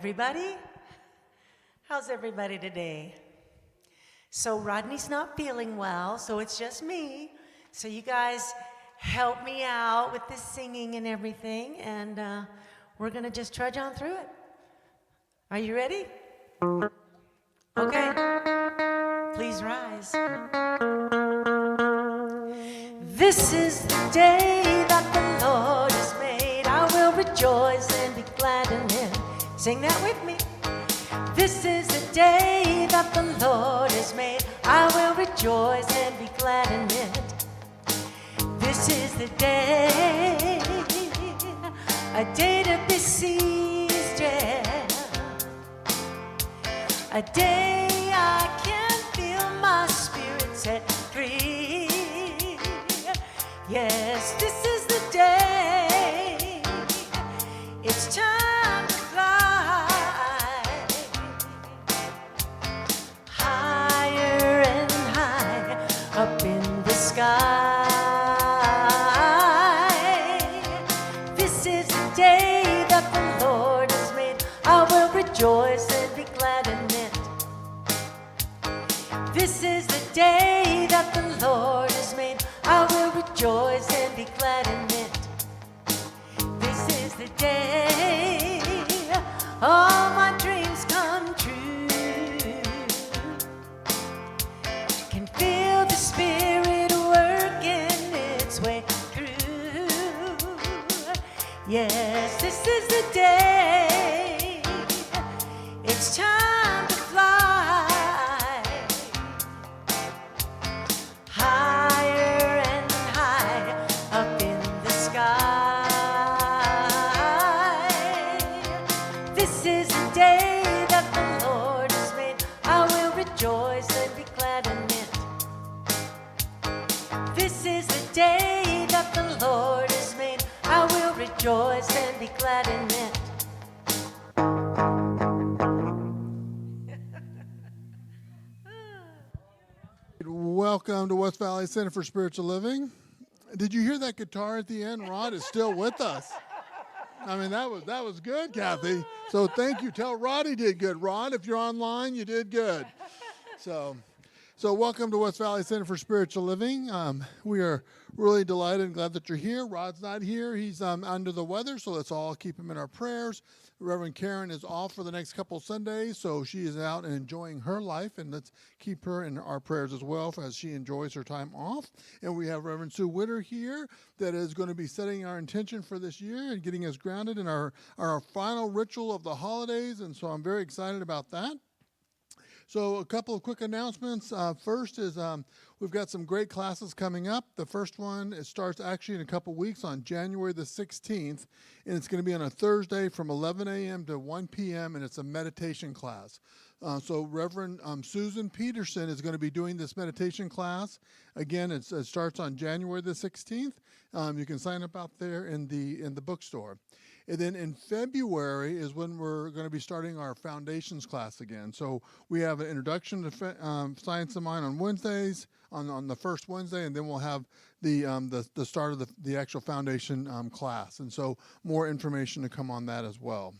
Everybody? How's everybody today? So Rodney's not feeling well, so it's just me. So you guys help me out with this singing and everything, and we're gonna just trudge on through it. Are you ready? Okay. Please rise. This is the day that the Lord has made. I will rejoice and be glad in it. Sing that with me. This is the day that the Lord has made. I will rejoice and be glad in it. This is the day, a day to be seized, yeah. A day I can feel my spirit set free. Yes, this is the day. It's time to fly higher and higher up in the sky. This is the day that the Lord has made. I will rejoice and be glad in it. This is the day that the Lord has made. I will rejoice and be glad in it. This is the day all my dreams come true. Can feel the Spirit working its way through. Yes, this is the day. It's time to fly higher and higher up in the sky. This is the day that the Lord has made. I will rejoice and be glad in it. This is the day that the Lord has made. I will rejoice and be glad in it. Welcome to West Valley Center for Spiritual Living. Did you hear that guitar at the end? Rod is still with us. I mean, that was good, Kathy. So thank you. Tell Rod he did good. Rod, if you're online, you did good. So welcome to West Valley Center for Spiritual Living. We are really delighted and glad that you're here. Rod's not here. He's under the weather, so let's all keep him in our prayers. Reverend Karen is off for the next couple Sundays, so she is out and enjoying her life, and let's keep her in our prayers as well as she enjoys her time off. And we have Reverend Sue Witter here that is going to be setting our intention for this year and getting us grounded in our final ritual of the holidays, and so I'm very excited about that. So a couple of quick announcements. First is we've got some great classes coming up. The first one, it starts actually in a couple weeks on January the 16th, and it's going to be on a Thursday from 11 a.m. to 1 p.m., and it's a meditation class. So Reverend Susan Peterson is going to be doing this meditation class. Again, it starts on January the 16th. You can sign up out there in the bookstore. And then in February is when we're going to be starting our foundations class again. So we have an introduction to Science of Mind on Wednesdays, on the first Wednesday, and then we'll have the start of the actual foundation class. And so more information to come on that as well.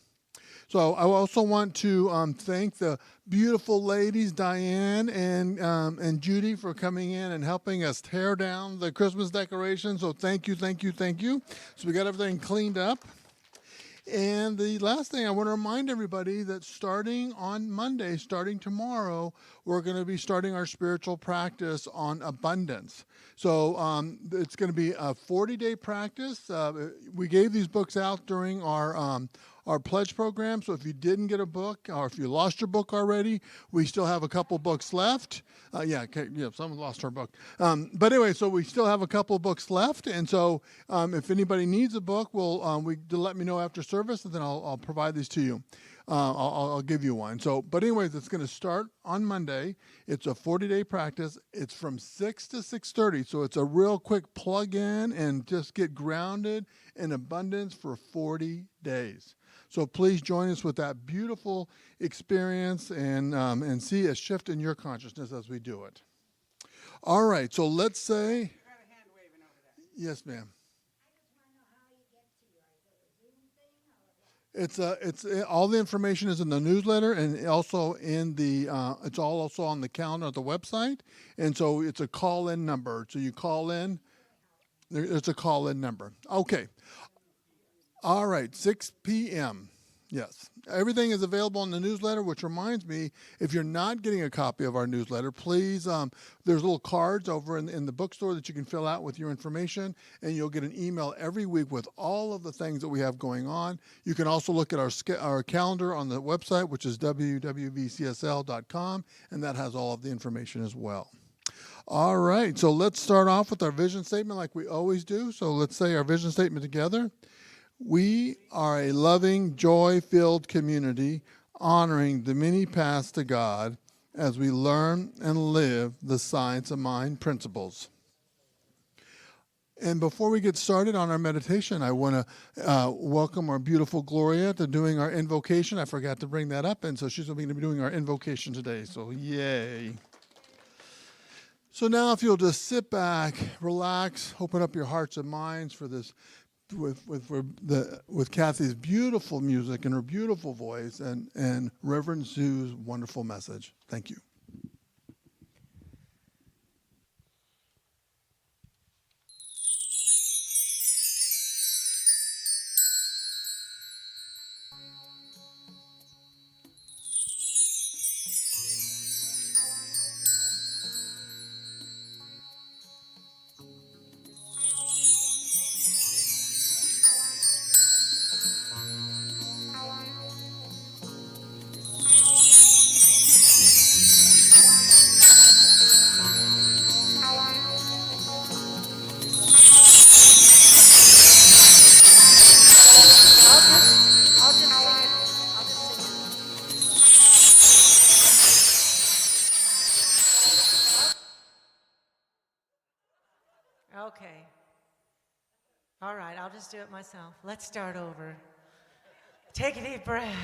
So I also want to thank the beautiful ladies, Diane and Judy, for coming in and helping us tear down the Christmas decorations. So thank you, thank you, thank you. So we got everything cleaned up. And the last thing, I want to remind everybody that starting on Monday, starting tomorrow, we're going to be starting our spiritual practice on abundance. So it's going to be a 40-day practice. We gave these books out during our pledge program. So if you didn't get a book, or if you lost your book already, we still have a couple books left. Someone lost her book. But anyway, so we still have a couple books left. And so if anybody needs a book, let me know after service, and then I'll provide these to you. I'll give you one. So, but anyways, it's going to start on Monday. It's a 40-day practice. It's from 6 to 6:30. So it's a real quick plug in and just get grounded in abundance for 40 days. So please join us with that beautiful experience and see a shift in your consciousness as we do it. All right, so let's say. You got a hand waving over there. Yes, ma'am. I just want to know how you get to you. Is it a Zoom thing or what? All the information is in the newsletter and also in the it's all also on the calendar at the website, and so it's a call-in number. So you call in. There's a call-in number. Okay. All right, 6 p.m. Yes. Everything is available in the newsletter, which reminds me, if you're not getting a copy of our newsletter, please, there's little cards over in the bookstore that you can fill out with your information, and you'll get an email every week with all of the things that we have going on. You can also look at our calendar on the website, which is www.vcsl.com, and that has all of the information as well. All right, so let's start off with our vision statement like we always do. So let's say our vision statement together. We are a loving, joy-filled community honoring the many paths to God as we learn and live the science of mind principles. And before we get started on our meditation, I want to welcome our beautiful Gloria to doing our invocation. I forgot to bring that up, and so she's going to be doing our invocation today, so yay. So now if you'll just sit back, relax, open up your hearts and minds for this with Kathy's beautiful music and her beautiful voice and Reverend Sue's wonderful message. Thank you. I'll just sing it. I'll just sing it. Okay. All right, I'll just do it myself. Let's start over. Take a deep breath.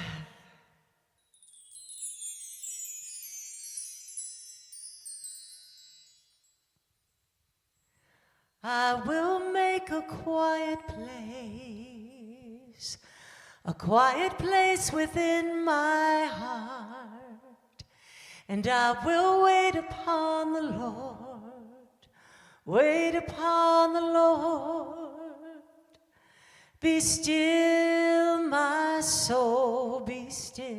I will make a quiet place within my heart, and I will wait upon the Lord, wait upon the Lord. Be still, my soul, be still.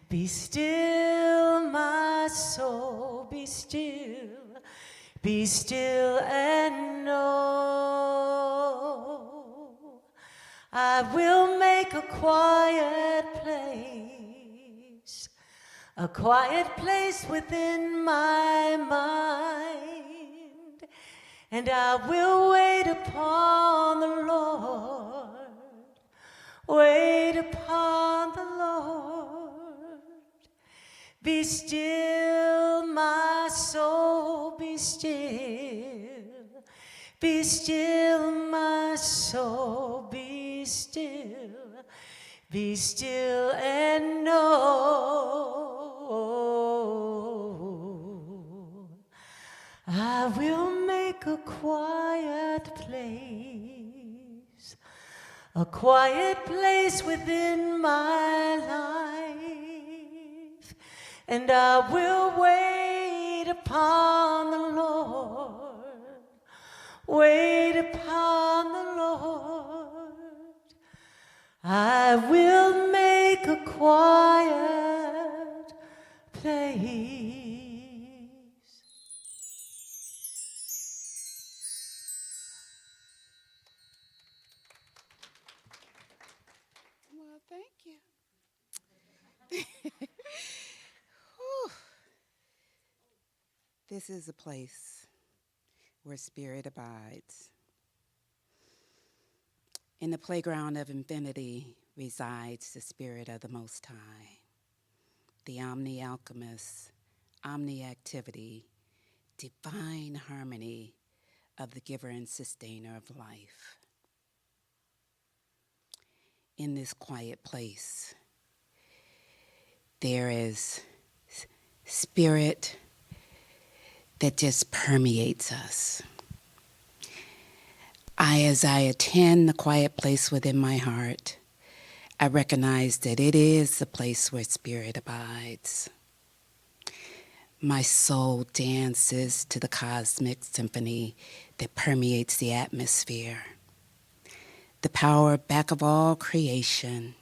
Be still, my soul, be still. Be still and know I will make a quiet place within my mind, and I will wait upon the Lord, wait upon the Lord. Be still, my soul, be still. Be still, my soul, be still. Be still and know I will make a quiet place within my life, and I will wait upon the Lord, wait upon the Lord. I will make a quiet place. Well, thank you. Whew. This is a place where spirit abides. In the playground of infinity resides the spirit of the Most High, the omni-alchemist, omni-activity, divine harmony of the giver and sustainer of life. In this quiet place, there is spirit that just permeates us. As I attend the quiet place within my heart, I recognize that it is the place where spirit abides. My soul dances to the cosmic symphony that permeates the atmosphere. The power back of all creation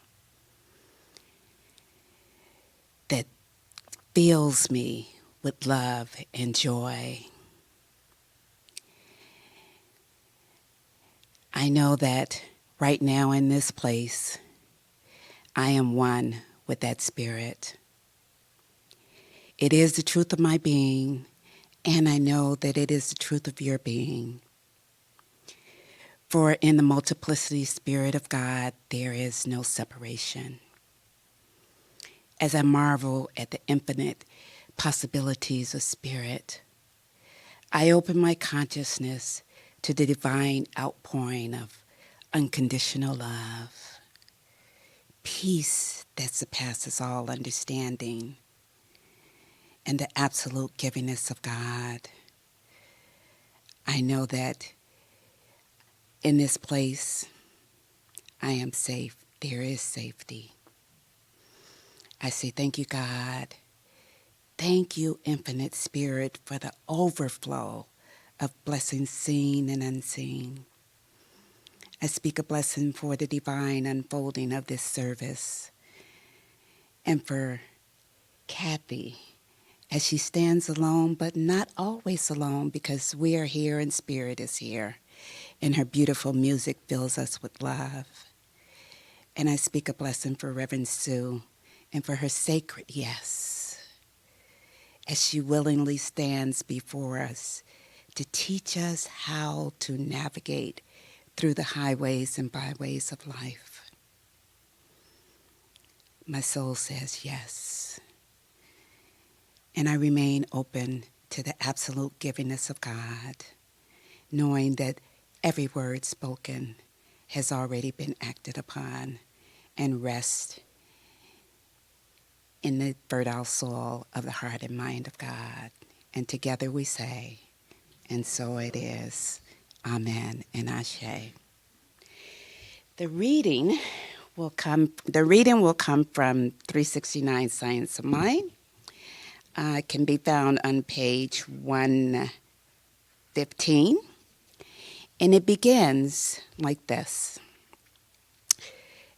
that fills me with love and joy. I know that right now in this place, I am one with that spirit. It is the truth of my being, and I know that it is the truth of your being. For in the multiplicity spirit of God, there is no separation. As I marvel at the infinite possibilities of spirit, I open my consciousness to the divine outpouring of unconditional love, peace that surpasses all understanding, and the absolute givingness of God. I know that in this place, I am safe. There is safety. I say thank you, God. Thank you, Infinite Spirit, for the overflow of blessings seen and unseen. I speak a blessing for the divine unfolding of this service and for Kathy, as she stands alone, but not always alone, because we are here and Spirit is here, and her beautiful music fills us with love. And I speak a blessing for Reverend Sue and for her sacred yes, as she willingly stands before us to teach us how to navigate through the highways and byways of life. My soul says yes. And I remain open to the absolute givingness of God, knowing that every word spoken has already been acted upon and rest in the fertile soil of the heart and mind of God. And together we say, and so it is. Amen and Ashe. The reading will come from 369 Science of Mind. It can be found on page 115. And it begins like this.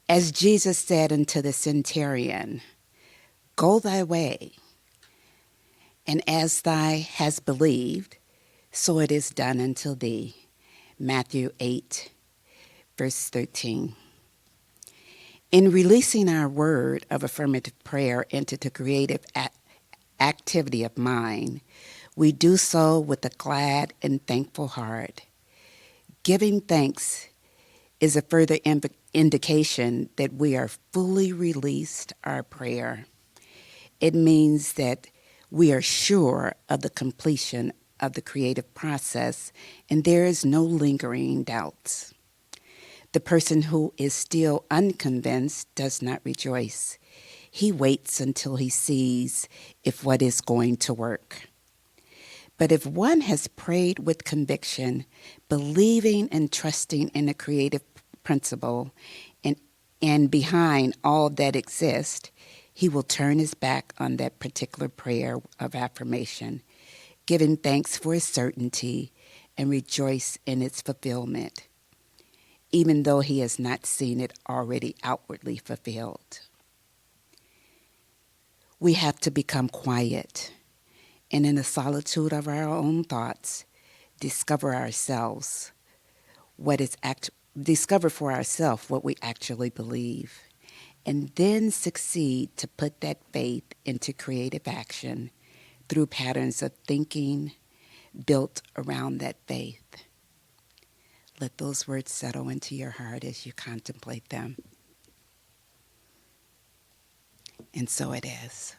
As Jesus said unto the centurion, go thy way, and as thou hast believed, so it is done unto thee. Matthew 8, verse 13. In releasing our word of affirmative prayer into the creative activity of mind, we do so with a glad and thankful heart. Giving thanks is a further indication that we are fully released our prayer. It means that we are sure of the completion of the creative process and there is no lingering doubts. The person who is still unconvinced does not rejoice. He waits until he sees if what is going to work. But if one has prayed with conviction, believing and trusting in the creative principle and behind all that exists, he will turn his back on that particular prayer of affirmation, giving thanks for its certainty and rejoice in its fulfillment, even though he has not seen it already outwardly fulfilled. We have to become quiet and in the solitude of our own thoughts, discover for ourselves what we actually believe, and then succeed to put that faith into creative action through patterns of thinking built around that faith. Let those words settle into your heart as you contemplate them. And so it is.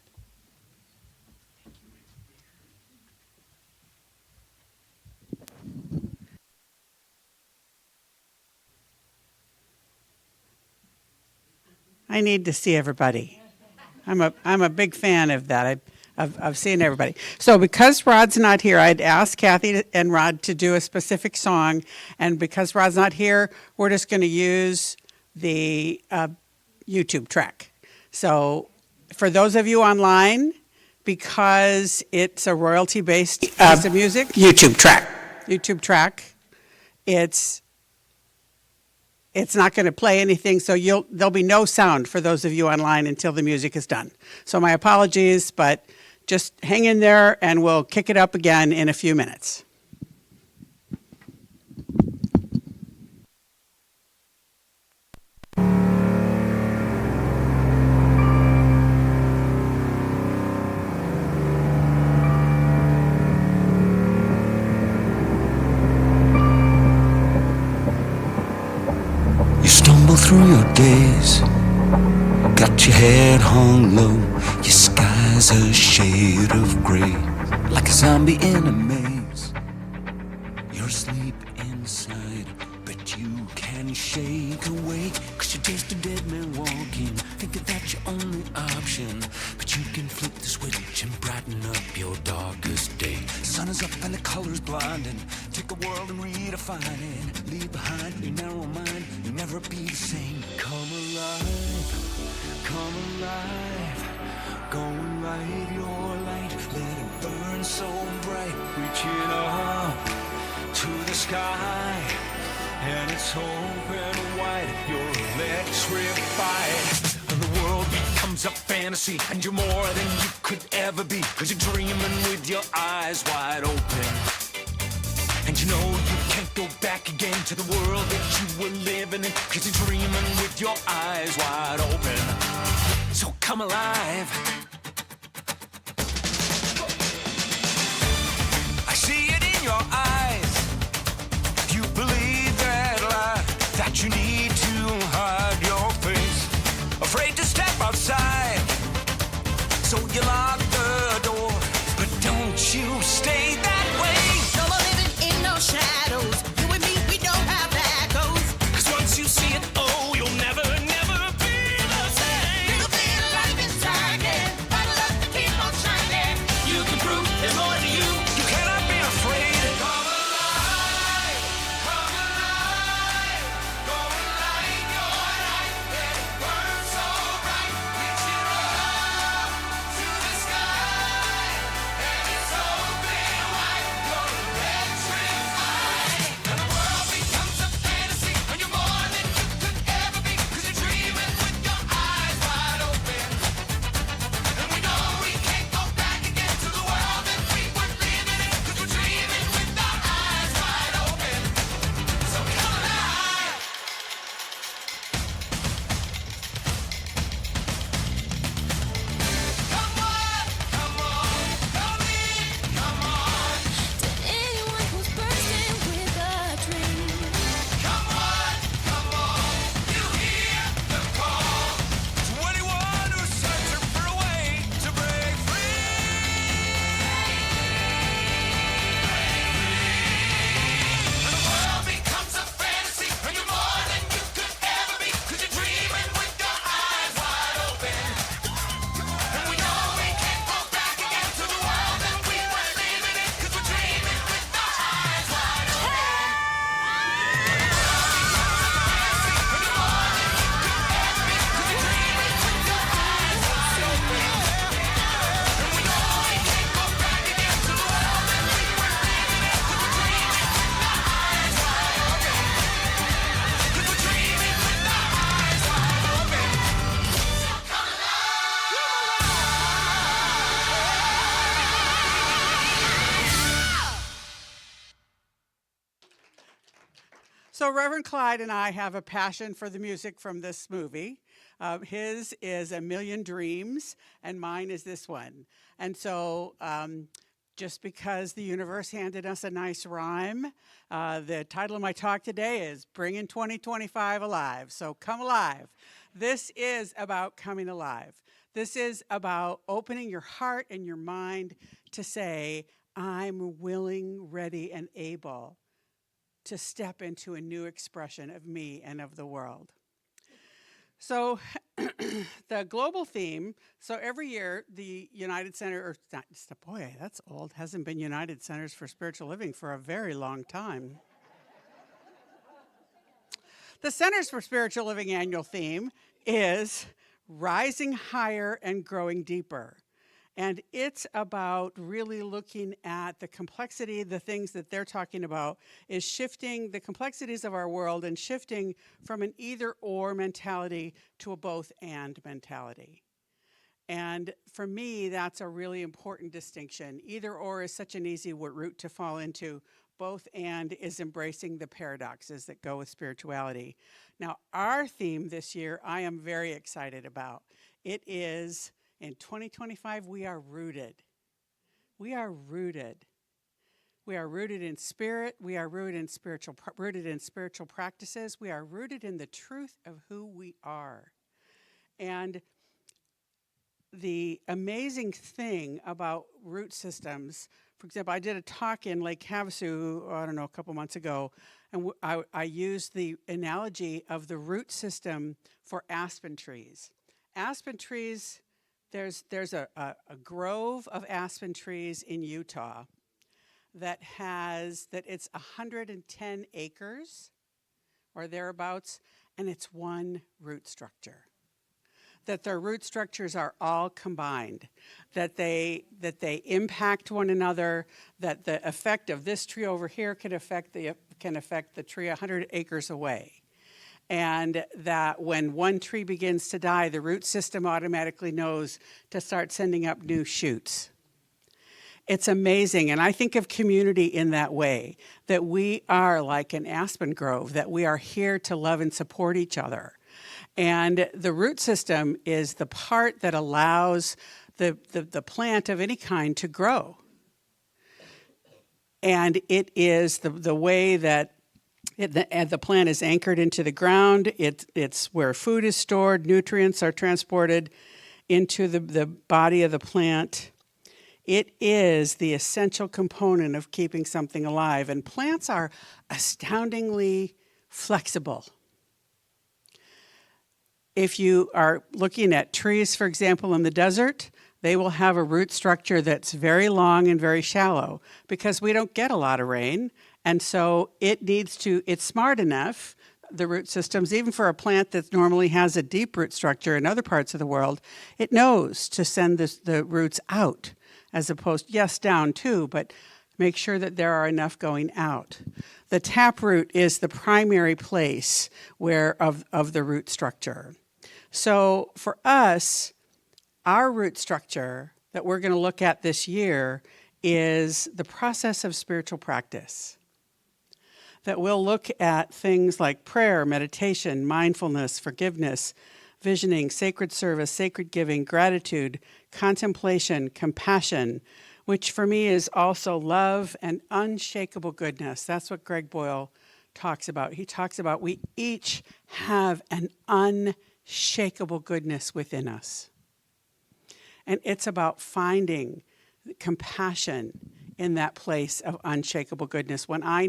I need to see everybody. I'm a big fan of that. I've seen everybody. So because Rod's not here, I'd ask Kathy and Rod to do a specific song. And because Rod's not here, we're just going to use the YouTube track. So for those of you online, because it's a royalty-based piece of music, YouTube track, it's not going to play anything, so there'll be no sound for those of you online until the music is done. So my apologies, but just hang in there and we'll kick it up again in a few minutes. You stumble through your days, got your head hung low, your sky's a shade of gray, like a zombie in a maze. You're asleep inside, but you can shake awake, 'cause you're just a dead man walking, thinking that's your only option. But you can flip the switch and brighten up your darkest day. Sun is up and the colors blinding, take the world and redefine it. Leave behind your narrow mind, you'll never be the same. Come alive, go and light your light, let it burn so bright, reaching up to the sky, and it's open wide, you're electrified, and the world becomes a fantasy, and you're more than you could ever be, 'cause you're dreaming with your eyes wide open. And you know you can't go back again to the world that you were living in, 'cause you're dreaming with your eyes wide open. So come alive. I see it in your eyes. You believe that lie, that you need to hide your face, afraid to step outside, so you lock the door. But don't you stay that way. No more living in no shadows. You and me, we know how that goes. 'Cause once you see it, oh, you'll never, never be the same. Little bit of life is shining, bottle up to keep on shining. You can prove there's more to you. You cannot be afraid. Come alive, come alive. Go and light your light, let it burn so bright. Reach it up to the sky, and it's open wide. You're electrified, and the world becomes a fantasy, and you're more than you could ever be, 'cause you're dreaming with your eyes wide open. And we know we can't go back again to the world that we were living in, 'cause we're dreaming with our eyes wide open. So come alive. Come on, come on, come in, come on. To anyone who's bursting with a dream, Come on, you hear the call. To anyone who's searching for a way to break free. And the world becomes a fantasy, and you're more than you could ever be, 'cause you're dreaming with your eyes wide open. And we know we can't go back again to the world that we were living in, 'cause we're dreaming with our eyes wide open. So Reverend Clyde and I have a passion for the music from this movie. His is A Million Dreams, and mine is this one. And so just because the universe handed us a nice rhyme, the title of my talk today is Bringing 2025 Alive. So come alive. This is about coming alive. This is about opening your heart and your mind to say, I'm willing, ready, and able to step into a new expression of me and of the world. So the global theme, so every year the United Center, or not, boy, that's old, hasn't been United Centers for Spiritual Living for a very long time. The Centers for Spiritual Living annual theme is Rising Higher and Growing Deeper. And it's about really looking at the complexity, the things that they're talking about is shifting the complexities of our world and shifting from an either or mentality to a both and mentality. And for me, that's a really important distinction. Either or is such an easy route to fall into. Both and is embracing the paradoxes that go with spirituality. Now, our theme this year, I am very excited about. It is, in 2025, we are rooted. We are rooted. We are rooted in spirit. We are rooted in spiritual practices. We are rooted in the truth of who we are. And the amazing thing about root systems, for example, I did a talk in Lake Havasu, I don't know, a couple months ago, and I used the analogy of the root system for aspen trees. Aspen trees, there's a grove of aspen trees in Utah that it's 110 acres or thereabouts, and it's one root structure. That their root structures are all combined, that they impact one another, that the effect of this tree over here can affect the tree 100 acres away. And that when one tree begins to die, the root system automatically knows to start sending up new shoots. It's amazing, and I think of community in that way, that we are like an aspen grove, that we are here to love and support each other. And the root system is the part that allows the plant of any kind to grow. And it is the way that the plant is anchored into the ground. It's where food is stored, nutrients are transported into the body of the plant. It is the essential component of keeping something alive. And plants are astoundingly flexible. If you are looking at trees, for example, in the desert, they will have a root structure that's very long and very shallow because we don't get a lot of rain. And so it's smart enough, the root systems, even for a plant that normally has a deep root structure in other parts of the world, it knows to send the roots out as opposed, yes, down too, but make sure that there are enough going out. The taproot is the primary place of the root structure. So for us, our root structure that we're going to look at this year is the process of spiritual practice. That we'll look at things like prayer, meditation, mindfulness, forgiveness, visioning, sacred service, sacred giving, gratitude, contemplation, compassion, which for me is also love and unshakable goodness. That's what Greg Boyle talks about. He talks about we each have an unshakable goodness within us. And it's about finding compassion in that place of unshakable goodness. When I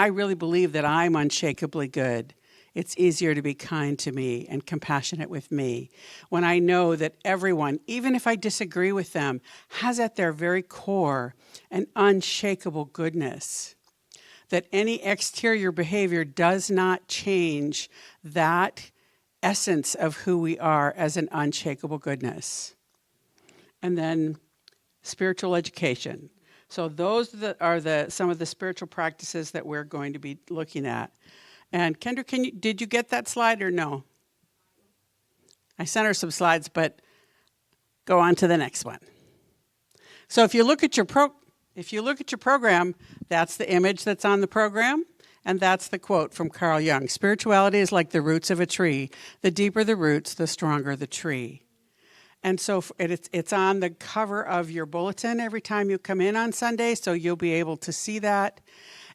really believe that I'm unshakably good, it's easier to be kind to me and compassionate with me. When I know that everyone, even if I disagree with them, has at their very core an unshakable goodness. That any exterior behavior does not change that essence of who we are as an unshakable goodness. And then spiritual education. So those are some of the spiritual practices that we're going to be looking at. And Kendra, did you get that slide or no? I sent her some slides, but go on to the next one. So if you look at your program, that's the image that's on the program, and that's the quote from Carl Jung. Spirituality is like the roots of a tree. The deeper the roots, the stronger the tree. And so it's on the cover of your bulletin every time you come in on Sunday, so you'll be able to see that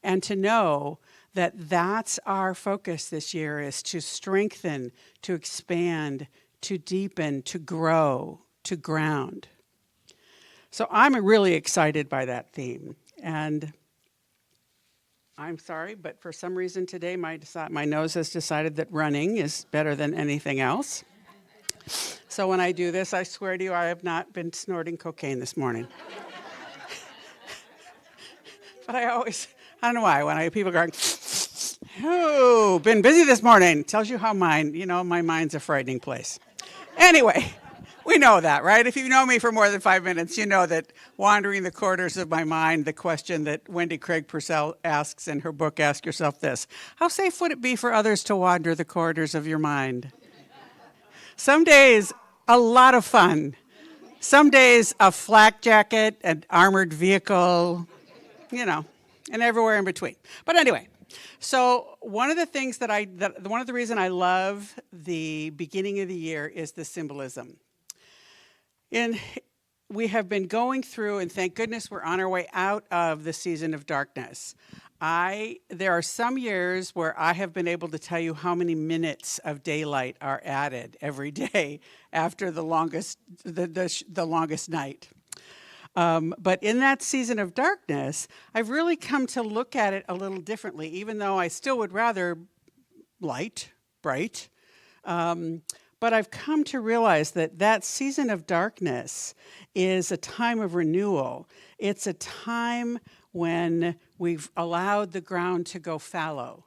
and to know that that's our focus this year, is to strengthen, to expand, to deepen, to grow, to ground. So I'm really excited by that theme. And I'm sorry, but for some reason today my nose has decided that running is better than anything else. So when I do this, I swear to you, I have not been snorting cocaine this morning. But I don't know why, when people are going, Oh, been busy this morning. Tells you how my mind's a frightening place. Anyway, we know that, right? If you know me for more than 5 minutes, you know that wandering the corridors of my mind, the question that Wendy Craig Purcell asks in her book, Ask Yourself This: how safe would it be for others to wander the corridors of your mind? Some days, a lot of fun. Some days, a flak jacket, an armored vehicle, and everywhere in between. But anyway, so one of the things one of the reason I love the beginning of the year is the symbolism. We have been going through, and thank goodness we're on our way out of the season of darkness. There are some years where I have been able to tell you how many minutes of daylight are added every day after the longest night. But in that season of darkness, I've really come to look at it a little differently, even though I still would rather light, bright. But I've come to realize that season of darkness is a time of renewal. It's a time when we've allowed the ground to go fallow.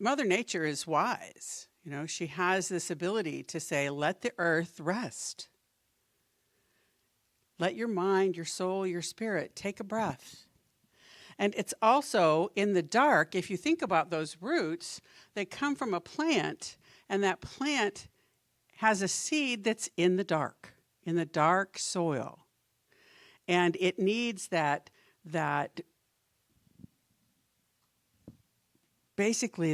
Mother Nature is wise. She has this ability to say, let the earth rest. Let your mind, your soul, your spirit take a breath. And it's also in the dark, if you think about those roots, they come from a plant, and that plant has a seed that's in the dark soil. And it needs that basically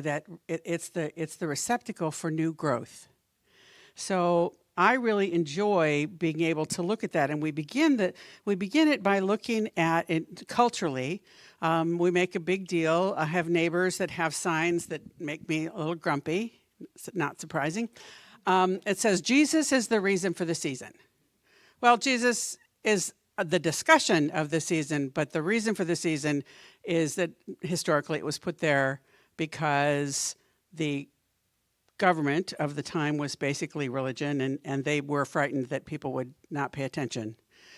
it's the receptacle for new growth. So I really enjoy being able to look at that, and we begin it by looking at it culturally. We make a big deal. I have neighbors that have signs that make me a little grumpy. It's not surprising. It says, Jesus is the reason for the season. Well, Jesus is the discussion of the season, but the reason for the season is that historically it was put there because the government of the time was basically religion, and they were frightened that people would not pay attention.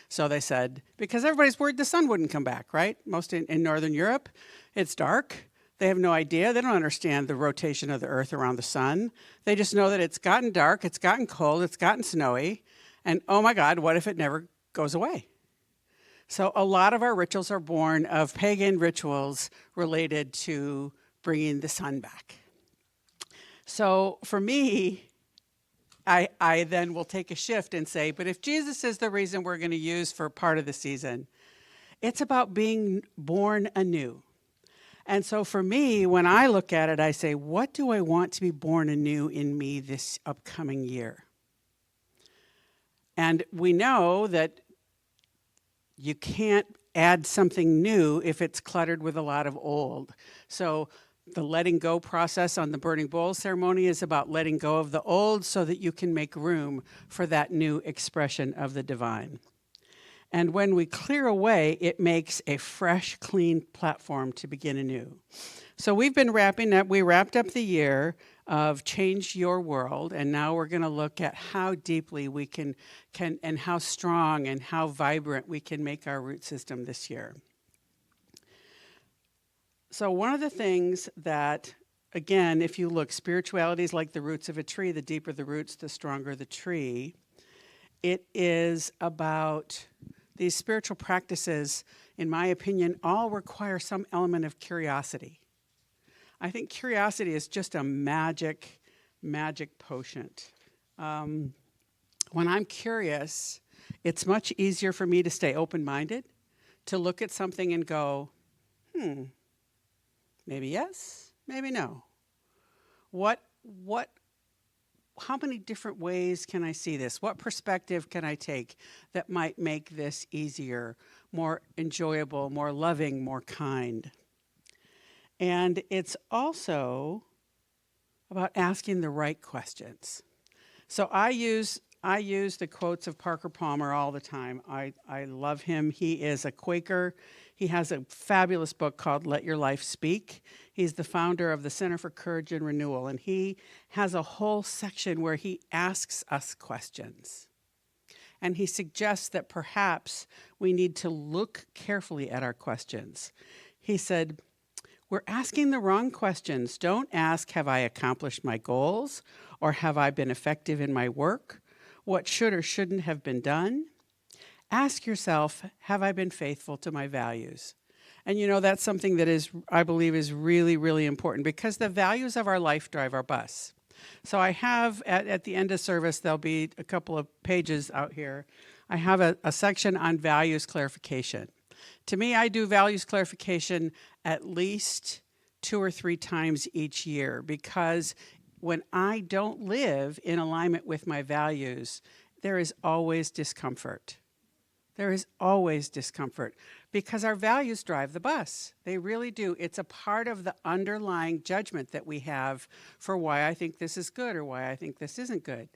So they said, because everybody's worried the sun wouldn't come back, right? Most in Northern Europe, it's dark. They have no idea. They don't understand the rotation of the earth around the sun. They just know that it's gotten dark, it's gotten cold, it's gotten snowy, and oh my God, what if it never goes away? So a lot of our rituals are born of pagan rituals related to bringing the sun back. So for me, I then will take a shift and say, but if Jesus is the reason we're going to use for part of the season, it's about being born anew. And so for me, when I look at it, I say, what do I want to be born anew in me this upcoming year? And we know that you can't add something new if it's cluttered with a lot of old. So the letting go process on the burning bowl ceremony is about letting go of the old so that you can make room for that new expression of the divine. And when we clear away, it makes a fresh, clean platform to begin anew. So we've been we wrapped up the year of Change Your World, and now we're going to look at how deeply we can and how strong and how vibrant we can make our root system this year. So one of the things that, again, if you look, spirituality is like the roots of a tree. The deeper the roots, the stronger the tree. It is about these spiritual practices, in my opinion, all require some element of curiosity. I think curiosity is just a magic potion. When I'm curious, it's much easier for me to stay open-minded, to look at something and go, maybe yes, maybe no. How many different ways can I see this? What perspective can I take that might make this easier, more enjoyable, more loving, more kind? And it's also about asking the right questions. So I use the quotes of Parker Palmer all the time. I love him. He is a Quaker. He has a fabulous book called Let Your Life Speak. He's the founder of the Center for Courage and Renewal, and he has a whole section where he asks us questions. And he suggests that perhaps we need to look carefully at our questions. He said, we're asking the wrong questions. Don't ask, have I accomplished my goals? Or have I been effective in my work? What should or shouldn't have been done? Ask yourself, have I been faithful to my values? And that's something that I believe is really, really important, because the values of our life drive our bus. So I have, at the end of service, there'll be a couple of pages out here. I have a section on values clarification. To me, I do values clarification at least 2 or 3 times each year, because when I don't live in alignment with my values, there is always discomfort. There is always discomfort, because our values drive the bus. They really do. It's a part of the underlying judgment that we have for why I think this is good or why I think this isn't good.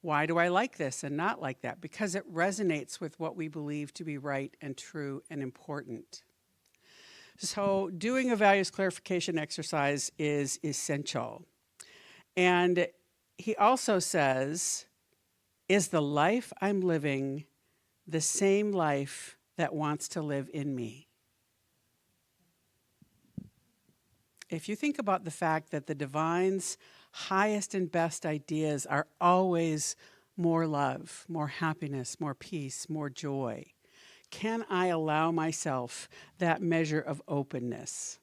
Why do I like this and not like that? Because it resonates with what we believe to be right and true and important. So doing a values clarification exercise is essential. And he also says, is the life I'm living the same life that wants to live in me? If you think about the fact that the divine's highest and best ideas are always more love, more happiness, more peace, more joy, can I allow myself that measure of openness?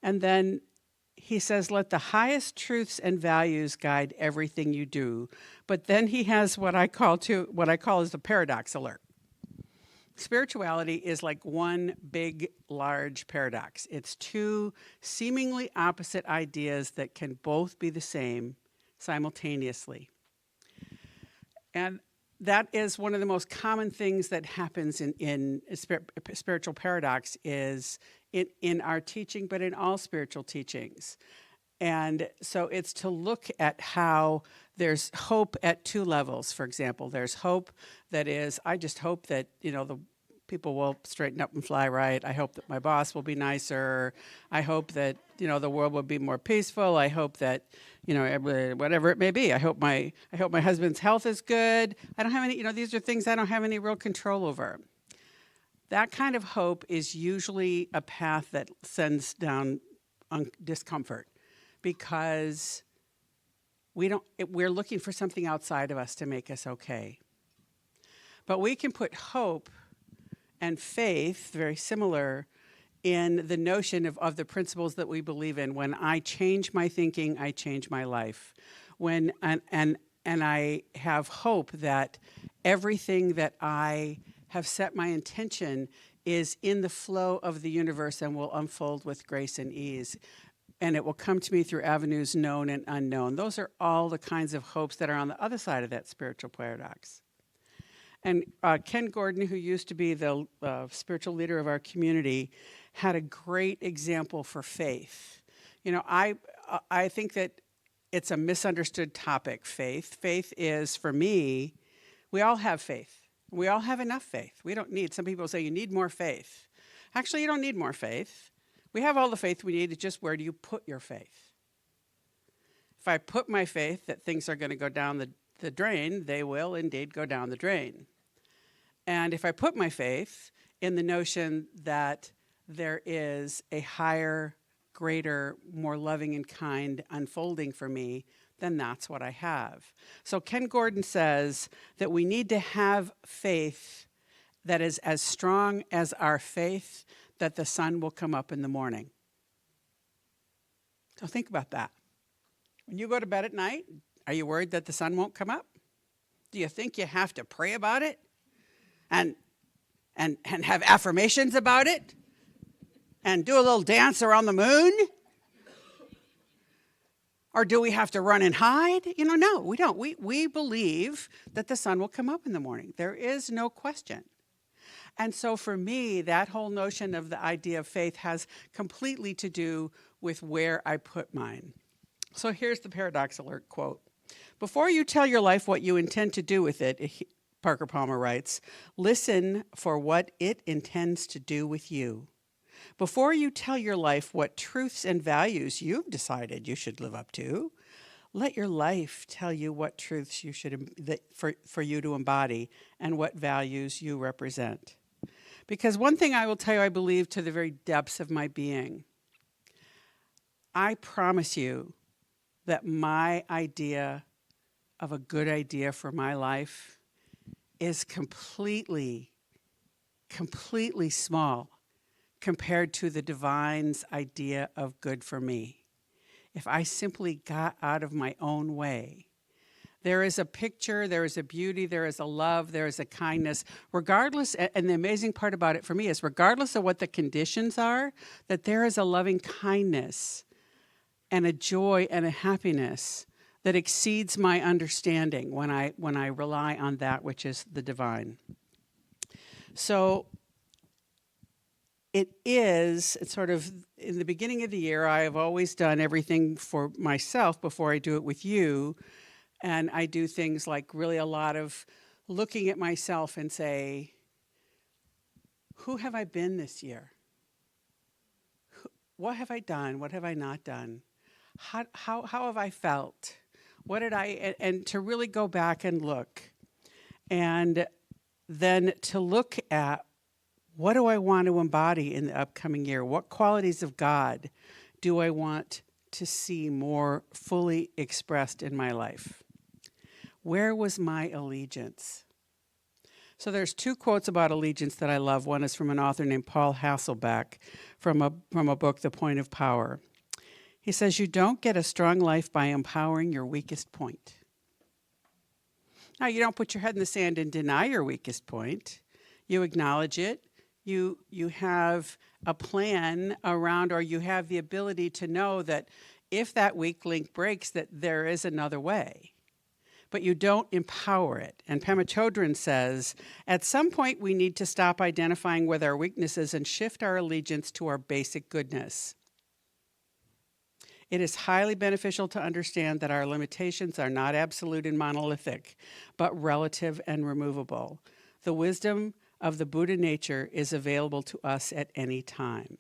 And then he says, let the highest truths and values guide everything you do. But then he has what I call is the paradox alert. Spirituality is like one big, large paradox. It's 2 seemingly opposite ideas that can both be the same simultaneously. And that is one of the most common things that happens in spiritual paradox is in our teaching, but in all spiritual teachings. And so it's to look at how there's hope at 2 levels. For example, there's hope that is, I just hope that, the people will straighten up and fly right. I hope that my boss will be nicer. I hope that, the world will be more peaceful. I hope that, whatever it may be. I hope my husband's health is good. I don't have any, these are things I don't have any real control over. That kind of hope is usually a path that sends down discomfort, because we're looking for something outside of us to make us okay. But we can put hope and faith, very similar, in the notion of the principles that we believe in. When I change my thinking, I change my life. And I have hope that everything that I have set my intention is in the flow of the universe and will unfold with grace and ease. And it will come to me through avenues known and unknown. Those are all the kinds of hopes that are on the other side of that spiritual paradox. And Ken Gordon, who used to be the spiritual leader of our community, had a great example for faith. I think that it's a misunderstood topic, faith. Faith is, for me, we all have faith. We all have enough faith. We don't need, some people say you need more faith. Actually, you don't need more faith. We have all the faith we need. It's just, where do you put your faith? If I put my faith that things are going to go down the drain, they will indeed go down the drain. And if I put my faith in the notion that there is a higher, greater, more loving and kind unfolding for me, then that's what I have. So Ken Gordon says that we need to have faith that is as strong as our faith that the sun will come up in the morning. So think about that. When you go to bed at night, are you worried that the sun won't come up? Do you think you have to pray about it and have affirmations about it and do a little dance around the moon? Or do we have to run and hide? No, we don't. We believe that the sun will come up in the morning. There is no question. And so for me, that whole notion of the idea of faith has completely to do with where I put mine. So here's the paradox alert quote. Before you tell your life what you intend to do with it, Parker Palmer writes, listen for what it intends to do with you. Before you tell your life what truths and values you've decided you should live up to, let your life tell you what truths you should for you to embody and what values you represent. Because one thing I will tell you, I believe to the very depths of my being, I promise you that my idea of a good idea for my life is completely small compared to the divine's idea of good for me. If I simply got out of my own way, there is a picture, there is a beauty, there is a love, there is a kindness, regardless, and the amazing part about it for me is regardless of what the conditions are, that there is a loving kindness and a joy and a happiness that exceeds my understanding when I rely on that which is the divine. So it's sort of in the beginning of the year, I have always done everything for myself before I do it with you. And I do things like really a lot of looking at myself and say, who have I been this year? What have I done? What have I not done? How have I felt? What did and to really go back and look. And then to look at what do I want to embody in the upcoming year? What qualities of God do I want to see more fully expressed in my life? Where was my allegiance? So there's two quotes about allegiance that I love. One is from an author named Paul Hasselbeck from a book, The Point of Power. He says, you don't get a strong life by empowering your weakest point. Now, you don't put your head in the sand and deny your weakest point. You acknowledge it. You have a plan around, or you have the ability to know that if that weak link breaks, that there is another way. But you don't empower it. And Pema Chodron says, at some point we need to stop identifying with our weaknesses and shift our allegiance to our basic goodness. It is highly beneficial to understand that our limitations are not absolute and monolithic, but relative and removable. The wisdom of the Buddha nature is available to us at any time.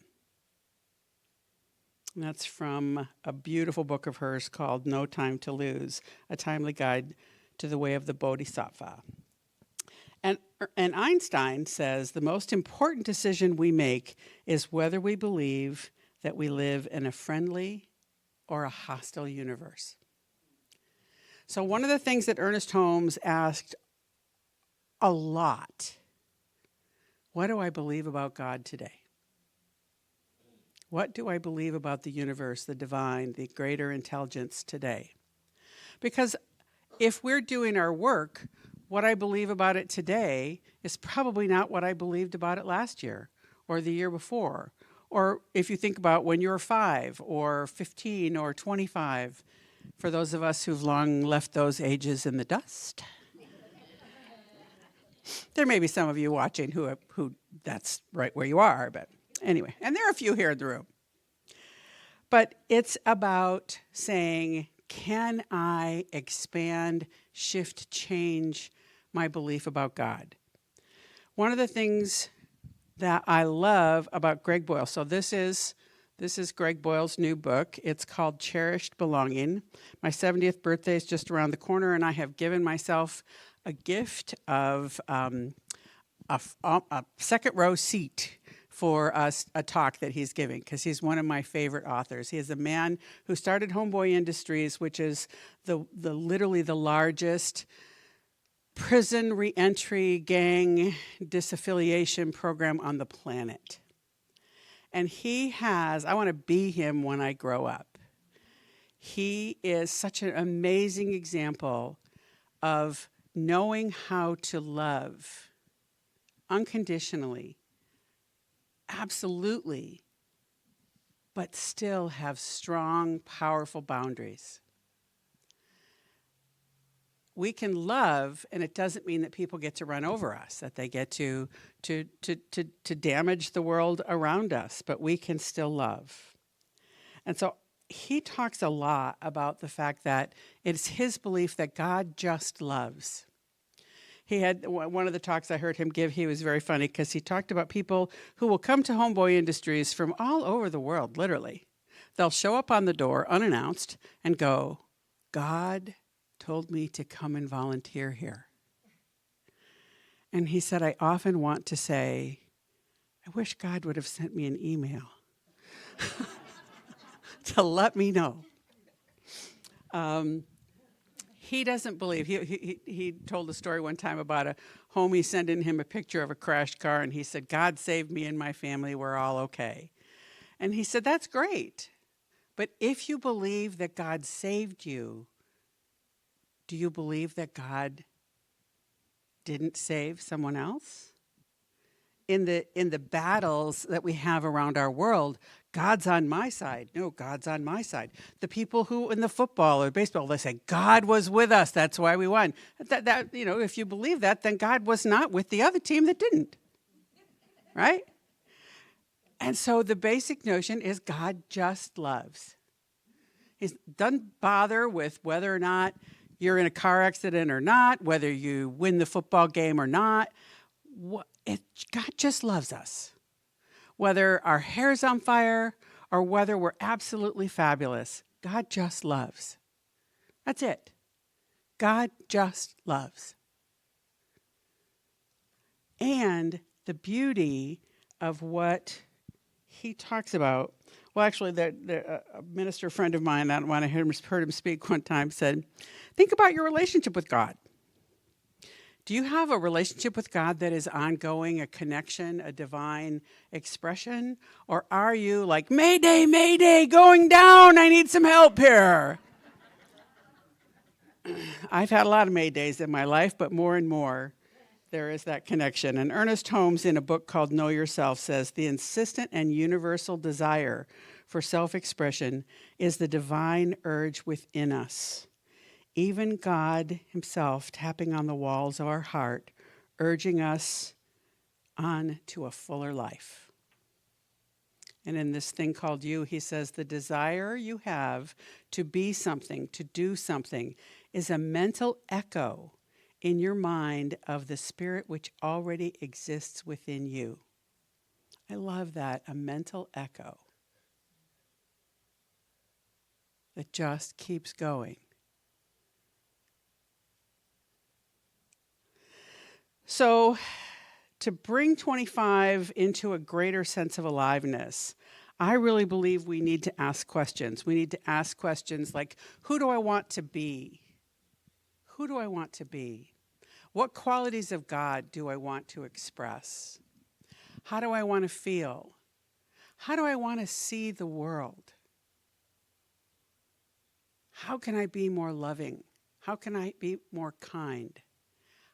And that's from a beautiful book of hers called No Time to Lose, A Timely Guide to the Way of the Bodhisattva. And Einstein says the most important decision we make is whether we believe that we live in a friendly or a hostile universe. So one of the things that Ernest Holmes asked a lot, what do I believe about God today? What do I believe about the universe, the divine, the greater intelligence today? Because if we're doing our work, what I believe about it today is probably not what I believed about it last year or the year before. Or if you think about when you were 5 or 15 or 25, for those of us who've long left those ages in the dust. There may be some of you watching who that's right where you are, but anyway, and there are a few here in the room. But it's about saying, can I expand, shift, change my belief about God? One of the things that I love about Greg Boyle, so this is Greg Boyle's new book. It's called Cherished Belonging. My 70th birthday is just around the corner, and I have given myself a gift of a second row seat for a talk that he's giving, because he's one of my favorite authors. He is a man who started Homeboy Industries, which is literally the largest prison reentry gang disaffiliation program on the planet. And I want to be him when I grow up. He is such an amazing example of knowing how to love unconditionally, absolutely, but still have strong, powerful boundaries. We can love, and it doesn't mean that people get to run over us, that they get to damage the world around us, but we can still love. And so he talks a lot about the fact that it's his belief that God just loves. He had one of the talks I heard him give, he was very funny because he talked about people who will come to Homeboy Industries from all over the world, literally. They'll show up on the door unannounced and go, God told me to come and volunteer here. And he said, I often want to say, I wish God would have sent me an email. to let me know. He doesn't believe. He told a story one time about a homie sending him a picture of a crashed car, and he said, God saved me and my family, we're all okay. And he said, that's great. But if you believe that God saved you, do you believe that God didn't save someone else? In the battles that we have around our world, God's on my side. No, God's on my side. The people who in the football or baseball, they say, God was with us, that's why we won. That if you believe that, then God was not with the other team that didn't. Right? And so the basic notion is God just loves. He doesn't bother with whether or not you're in a car accident or not, whether you win the football game or not. God just loves us. Whether our hair's on fire or whether we're absolutely fabulous, God just loves. That's it. God just loves. And the beauty of what he talks about, well, actually, a minister friend of mine, when I heard him speak one time, said, think about your relationship with God. Do you have a relationship with God that is ongoing, a connection, a divine expression? Or are you like, Mayday, Mayday, going down, I need some help here? I've had a lot of Maydays in my life, but more and more, there is that connection. And Ernest Holmes, in a book called Know Yourself, says, the insistent and universal desire for self-expression is the divine urge within us. Even God himself tapping on the walls of our heart, urging us on to a fuller life. And in this thing called you, he says, the desire you have to be something, to do something, is a mental echo in your mind of the spirit which already exists within you. I love that, a mental echo that just keeps going. So, to bring 25 into a greater sense of aliveness, I really believe we need to ask questions. We need to ask questions like, who do I want to be? Who do I want to be? What qualities of God do I want to express? How do I want to feel? How do I want to see the world? How can I be more loving? How can I be more kind?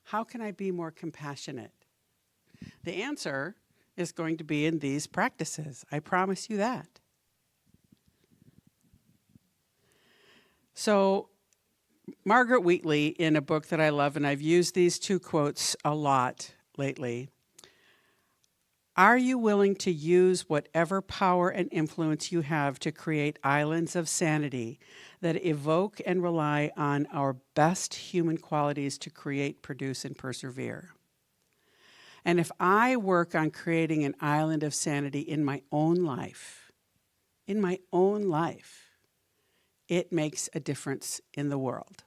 How can I be more compassionate? The answer is going to be in these practices. I promise you that. So, Margaret Wheatley, in a book that I love, and I've used these two quotes a lot lately, are you willing to use whatever power and influence you have to create islands of sanity that evoke and rely on our best human qualities to create, produce, and persevere? And if I work on creating an island of sanity in my own life, it makes a difference in the world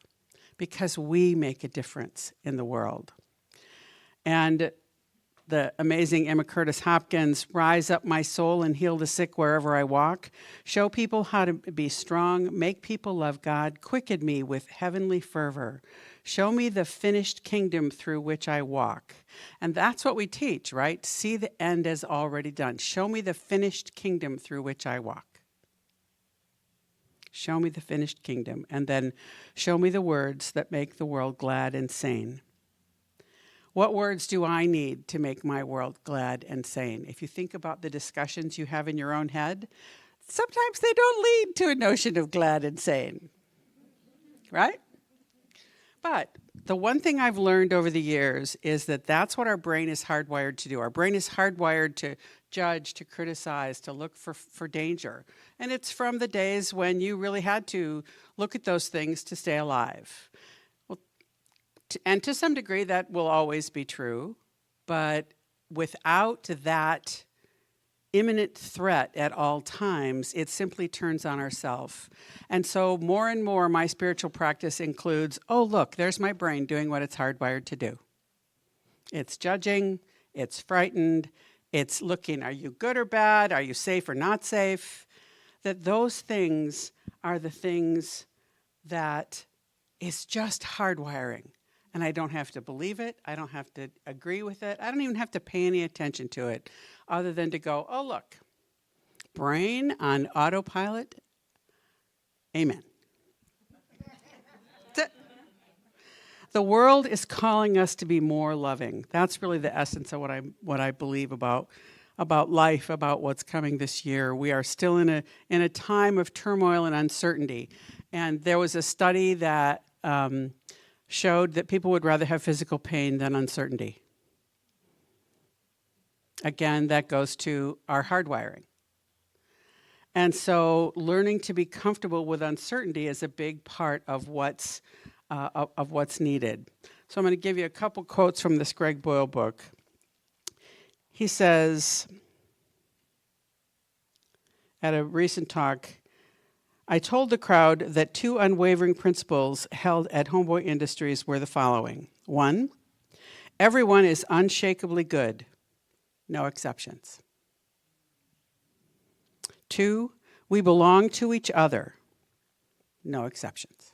because we make a difference in the world. And the amazing Emma Curtis Hopkins, rise up my soul and heal the sick wherever I walk, show people how to be strong, make people love God, quicken me with heavenly fervor, show me the finished kingdom through which I walk. And that's what we teach, right? See the end as already done. Show me the finished kingdom through which I walk. Show me the finished kingdom, and then show me the words that make the world glad and sane. What words do I need to make my world glad and sane? If you think about the discussions you have in your own head, sometimes they don't lead to a notion of glad and sane, right? But the one thing I've learned over the years is that that's what our brain is hardwired to do. Our brain is hardwired to judge, to criticize, to look for danger. And it's from the days when you really had to look at those things to stay alive. And to some degree, that will always be true. But without that imminent threat at all times, it simply turns on ourselves. And so more and more, my spiritual practice includes, oh, look, there's my brain doing what it's hardwired to do. It's judging, it's frightened, it's looking, are you good or bad? Are you safe or not safe? that those things are the things that is just hardwiring. And I don't have to believe it. I don't have to agree with it. I don't even have to pay any attention to it other than to go, oh, look, brain on autopilot. Amen. That's it. The world is calling us to be more loving. That's really the essence of what I believe about life, about what's coming this year. We are still in a time of turmoil and uncertainty. And there was a study that showed that people would rather have physical pain than uncertainty. Again, that goes to our hardwiring. And so learning to be comfortable with uncertainty is a big part of what's needed. So I'm going to give you a couple quotes from this Greg Boyle book. He says, at a recent talk, I told the crowd that 2 unwavering principles held at Homeboy Industries were the following. 1, everyone is unshakably good, no exceptions. 2, we belong to each other, no exceptions.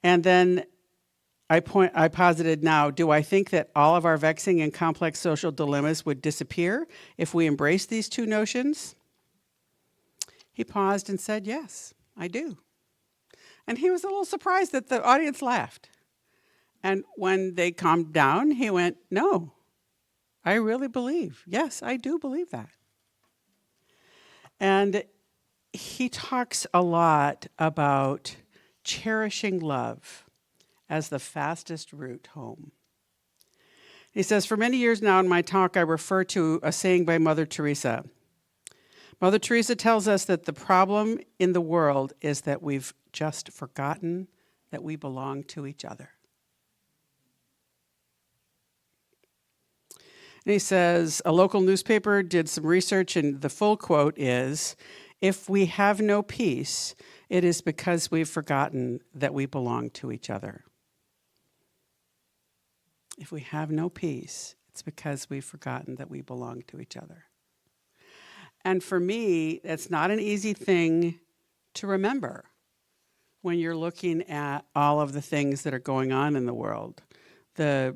And then I posited now, do I think that all of our vexing and complex social dilemmas would disappear if we embraced these 2 notions? He paused and said, yes, I do. And he was a little surprised that the audience laughed. And when they calmed down, he went, no, I really believe. Yes, I do believe that. And he talks a lot about cherishing love as the fastest route home. He says, for many years now in my talk, I refer to a saying by Mother Teresa. Mother Teresa tells us that the problem in the world is that we've just forgotten that we belong to each other. And he says, a local newspaper did some research, and the full quote is, if we have no peace, it is because we've forgotten that we belong to each other. If we have no peace, it's because we've forgotten that we belong to each other. And for me, it's not an easy thing to remember when you're looking at all of the things that are going on in the world. The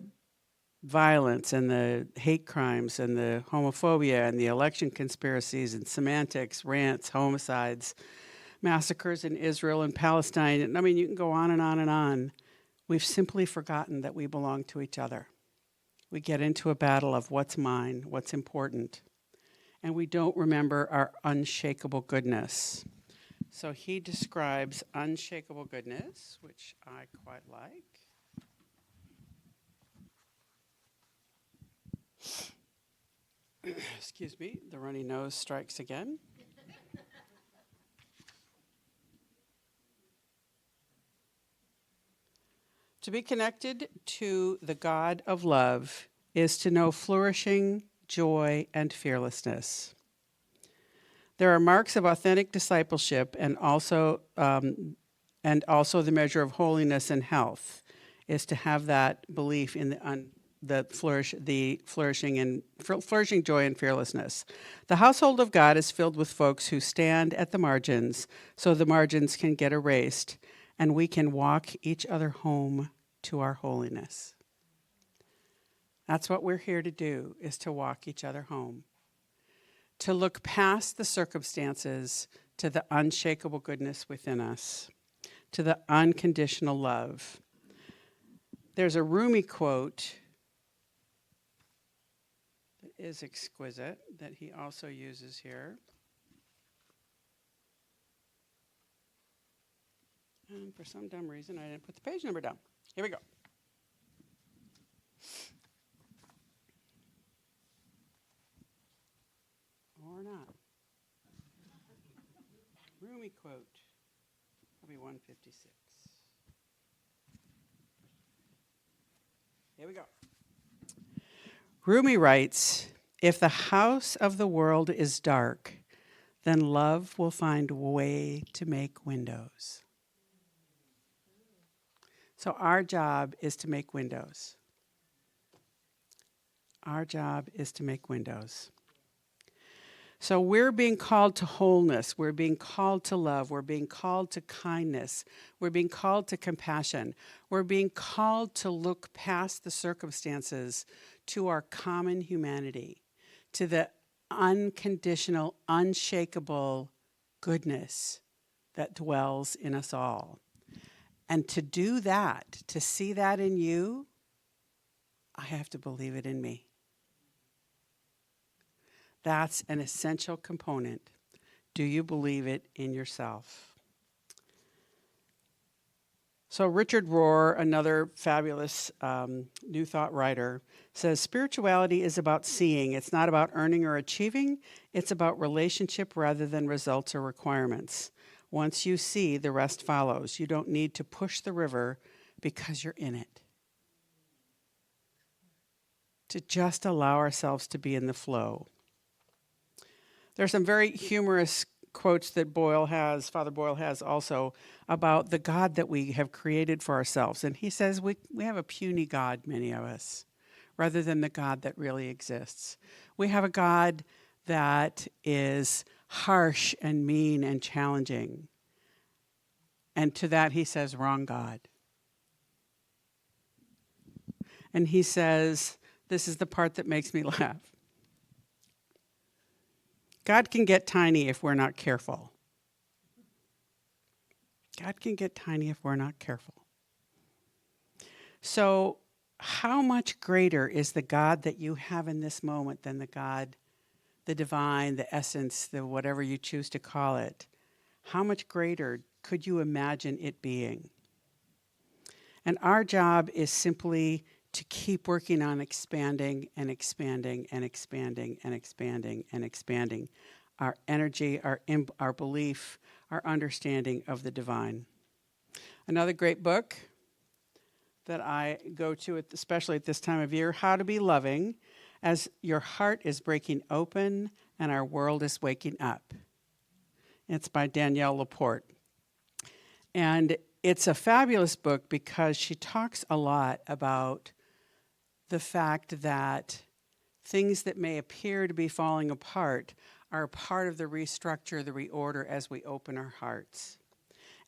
violence and the hate crimes and the homophobia and the election conspiracies and semantics, rants, homicides, massacres in Israel and Palestine. And I mean, you can go on and on and on. We've simply forgotten that we belong to each other. We get into a battle of what's mine, what's important. And we don't remember our unshakable goodness. So he describes unshakable goodness, which I quite like. Excuse me, the runny nose strikes again. To be connected to the God of love is to know flourishing, joy, and fearlessness. There are marks of authentic discipleship and also the measure of holiness and health is to have that belief in flourishing joy and fearlessness. The household of God is filled with folks who stand at the margins so the margins can get erased and we can walk each other home to our holiness. That's what we're here to do, is to walk each other home. To look past the circumstances to the unshakable goodness within us, to the unconditional love. There's a Rumi quote that is exquisite that he also uses here. And for some dumb reason, I didn't put the page number down. Here we go. Or not. Rumi quote, probably 156. Here we go. Rumi writes, if the house of the world is dark, then love will find a way to make windows. So our job is to make windows. Our job is to make windows. So we're being called to wholeness. We're being called to love. We're being called to kindness. We're being called to compassion. We're being called to look past the circumstances to our common humanity, to the unconditional, unshakable goodness that dwells in us all. And to do that, to see that in you, I have to believe it in me. That's an essential component. Do you believe it in yourself? So Richard Rohr, another fabulous New Thought writer, says spirituality is about seeing. It's not about earning or achieving. It's about relationship rather than results or requirements. Once you see, the rest follows. You don't need to push the river because you're in it. To just allow ourselves to be in the flow. There's some very humorous quotes that Father Boyle has also, about the God that we have created for ourselves. And he says we have a puny God, many of us, rather than the God that really exists. We have a God that is harsh and mean and challenging. And to that he says, wrong God. And he says, this is the part that makes me laugh. God can get tiny if we're not careful. God can get tiny if we're not careful. So, how much greater is the God that you have in this moment than the God, the divine, the essence, the whatever you choose to call it? How much greater could you imagine it being? And our job is simply to keep working on expanding and expanding and expanding and expanding and expanding our energy, our belief, our understanding of the divine. Another great book that I go to, especially at this time of year, How to Be Loving as Your Heart is Breaking Open and Our World is Waking Up. It's by Danielle Laporte. And it's a fabulous book because she talks a lot about the fact that things that may appear to be falling apart are part of the restructure, the reorder as we open our hearts.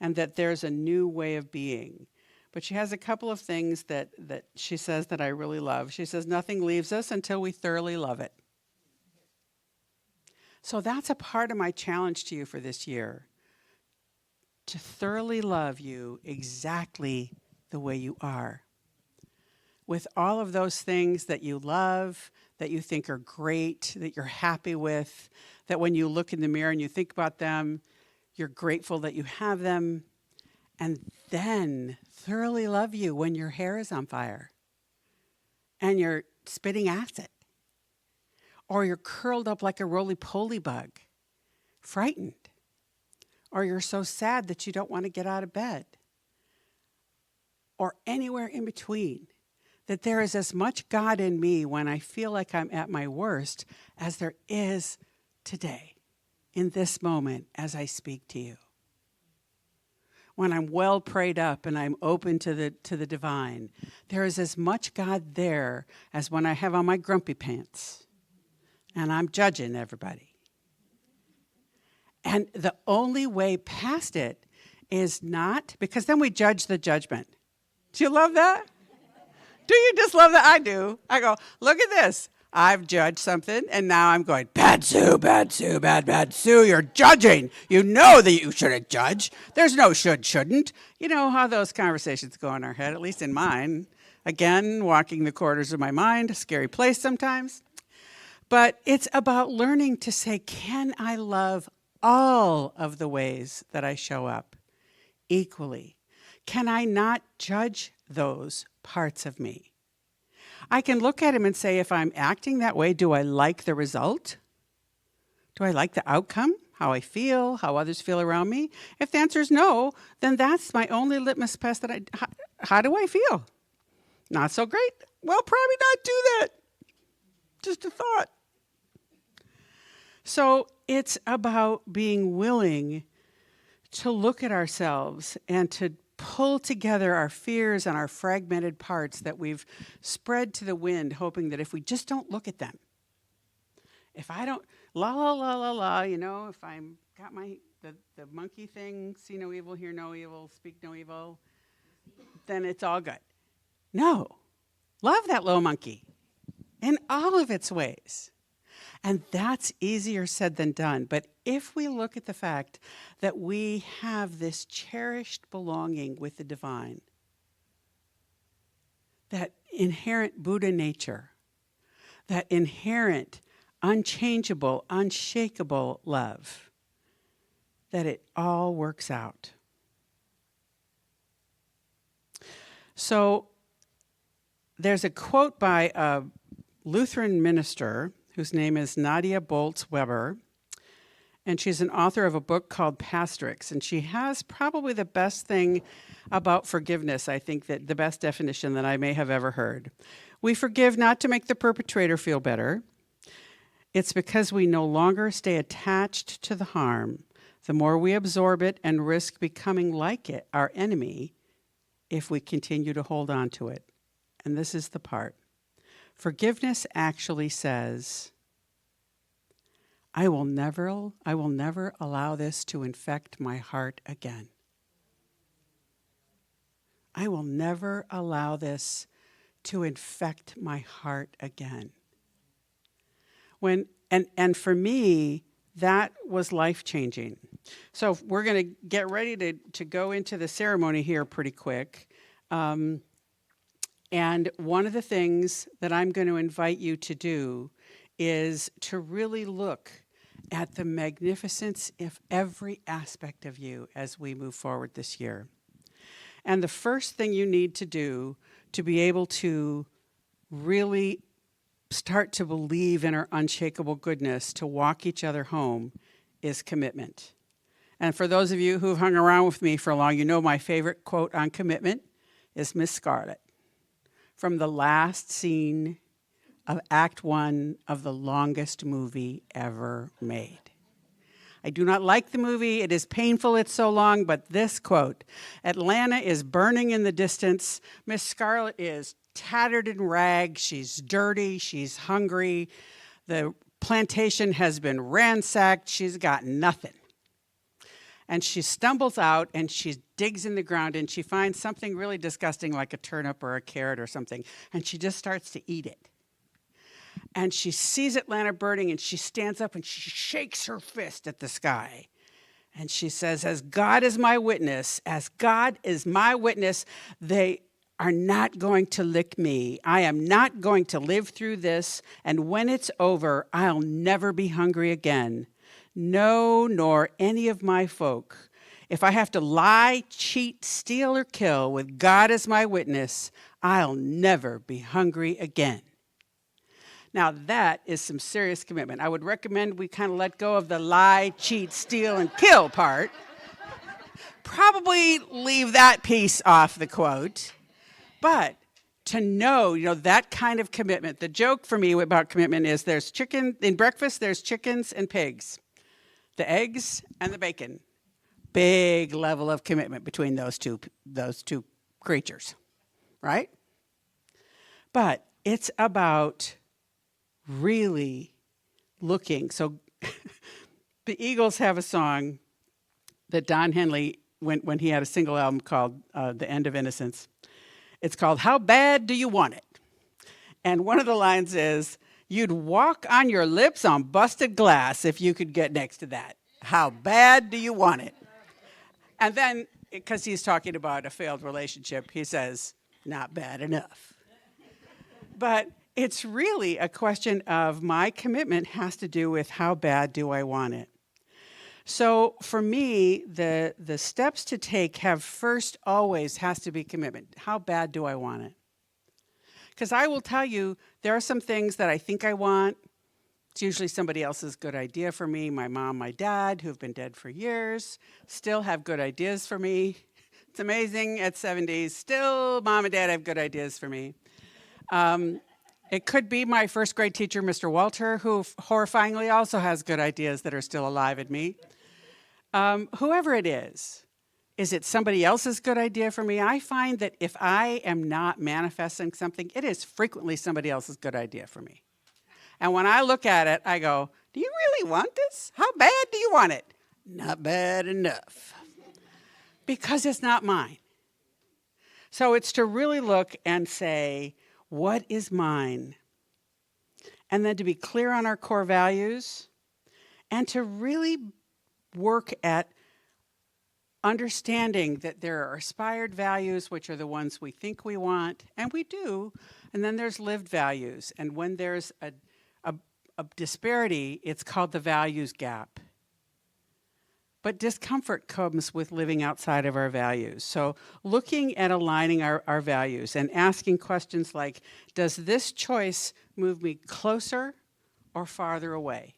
And that there's a new way of being. But she has a couple of things that she says that I really love. She says, nothing leaves us until we thoroughly love it. So that's a part of my challenge to you for this year. To thoroughly love you exactly the way you are. With all of those things that you love, that you think are great, that you're happy with, that when you look in the mirror and you think about them, you're grateful that you have them, and then thoroughly love you when your hair is on fire and you're spitting acid, or you're curled up like a roly-poly bug, frightened, or you're so sad that you don't want to get out of bed, or anywhere in between. That there is as much God in me when I feel like I'm at my worst as there is today, in this moment, as I speak to you. When I'm well prayed up and I'm open to the divine, there is as much God there as when I have on my grumpy pants and I'm judging everybody. And the only way past it is not, because then we judge the judgment. Do you love that? Do you just love that? I do. I go, look at this. I've judged something, and now I'm going, bad Sue, bad Sue, bad Sue. You're judging. You know that you shouldn't judge. There's no shouldn't. You know how those conversations go in our head, at least in mine. Again, walking the corridors of my mind, a scary place sometimes. But it's about learning to say, can I love all of the ways that I show up equally? Can I not judge those parts of me? I can look at him and say, if I'm acting that way, do I like the result? Do I like the outcome? How I feel? How others feel around me? If the answer is no, then that's my only litmus test that how do I feel? Not so great? Well, probably not do that. Just a thought. So it's about being willing to look at ourselves and to pull together our fears and our fragmented parts that we've spread to the wind, hoping that if we just don't look at them, if I don't, la la la la la, if I'm got the monkey thing, see no evil, hear no evil, speak no evil, then it's all good. No. Love that little monkey in all of its ways. And that's easier said than done. But if we look at the fact that we have this cherished belonging with the divine, that inherent Buddha nature, that inherent, unchangeable, unshakable love, that it all works out. So there's a quote by a Lutheran minister whose name is Nadia Bolz-Weber, and she's an author of a book called Pastrix, and she has probably the best thing about forgiveness, I think, that the best definition that I may have ever heard. We forgive not to make the perpetrator feel better. It's because we no longer stay attached to the harm. The more we absorb it and risk becoming like it, our enemy, if we continue to hold on to it. And this is the part. Forgiveness actually says, I will never allow this to infect my heart again. I will never allow this to infect my heart again. And for me, that was life-changing. So we're going to get ready to go into the ceremony here pretty quick. And one of the things that I'm going to invite you to do is to really look at the magnificence of every aspect of you as we move forward this year. And the first thing you need to do to be able to really start to believe in our unshakable goodness, to walk each other home, is commitment. And for those of you who've hung around with me for long, you know my favorite quote on commitment is Miss Scarlett from the last scene of Act 1 of the longest movie ever made. I do not like the movie. It is painful it's so long, but this quote, Atlanta is burning in the distance. Miss Scarlett is tattered in rags. She's dirty. She's hungry. The plantation has been ransacked. She's got nothing. And she stumbles out and she digs in the ground and she finds something really disgusting like a turnip or a carrot or something. And she just starts to eat it. And she sees Atlanta burning and she stands up and she shakes her fist at the sky. And she says, as God is my witness, they are not going to lick me. I am not going to live through this. And when it's over, I'll never be hungry again. No, nor any of my folk. If I have to lie, cheat, steal, or kill with God as my witness, I'll never be hungry again. Now, that is some serious commitment. I would recommend we kind of let go of the lie, cheat, steal, and kill part. Probably leave that piece off the quote. But to know, that kind of commitment. The joke for me about commitment is there's chicken, in breakfast, there's chickens and pigs. The eggs and the bacon. Big level of commitment between those two creatures, right? But it's about really looking. So the Eagles have a song that Don Henley, when he had a single album called The End of Innocence, it's called How Bad Do You Want It? And one of the lines is, you'd walk on your lips on busted glass if you could get next to that. How bad do you want it? And then, because he's talking about a failed relationship, he says, not bad enough. But it's really a question of my commitment has to do with how bad do I want it. So for me, the steps to take have first always has to be commitment. How bad do I want it? Because I will tell you, there are some things that I think I want. It's usually somebody else's good idea for me. My mom, my dad, who've been dead for years, still have good ideas for me. It's amazing at 70s, still mom and dad have good ideas for me. It could be my first grade teacher, Mr. Walter, who horrifyingly also has good ideas that are still alive in me. Whoever it is it somebody else's good idea for me? I find that if I am not manifesting something, it is frequently somebody else's good idea for me. And when I look at it, I go, Do you really want this? How bad do you want it? Not bad enough. Because it's not mine. So it's to really look and say, what is mine? And then to be clear on our core values and to really work at understanding that there are aspired values, which are the ones we think we want, and we do, and then there's lived values. And when there's a disparity, it's called the values gap. But discomfort comes with living outside of our values. So looking at aligning our values and asking questions like, does this choice move me closer or farther away?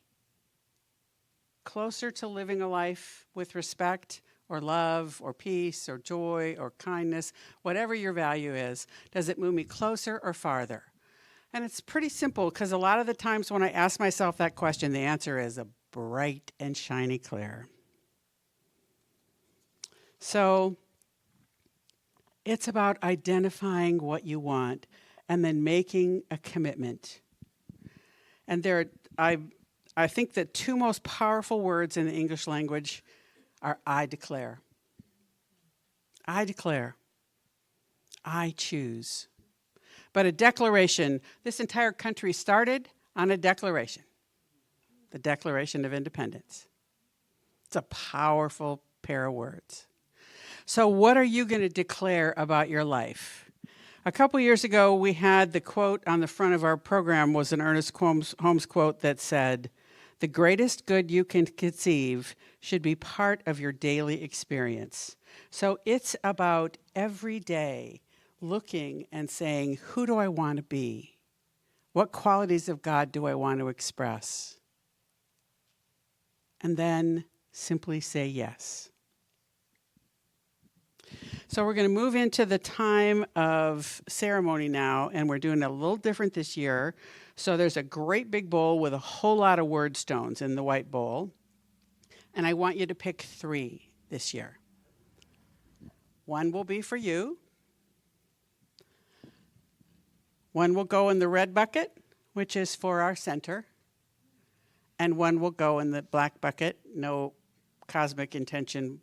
Closer to living a life with respect or love or peace or joy or kindness, whatever your value is, does it move me closer or farther? And it's pretty simple because a lot of the times when I ask myself that question, the answer is a bright and shiny clear. So it's about identifying what you want and then making a commitment. And I think the two most powerful words in the English language are I declare. I declare. I choose. But a declaration, this entire country started on a declaration, the Declaration of Independence. It's a powerful pair of words. So what are you going to declare about your life? A couple years ago, we had the quote on the front of our program was an Ernest Holmes quote that said, "The greatest good you can conceive should be part of your daily experience." So it's about every day looking and saying, who do I want to be? What qualities of God do I want to express? And then simply say yes. So we're going to move into the time of ceremony now, and we're doing it a little different this year. So there's a great big bowl with a whole lot of word stones in the white bowl, and I want you to pick 3 this year. One will be for you. One will go in the red bucket, which is for our center, and one will go in the black bucket, no cosmic intention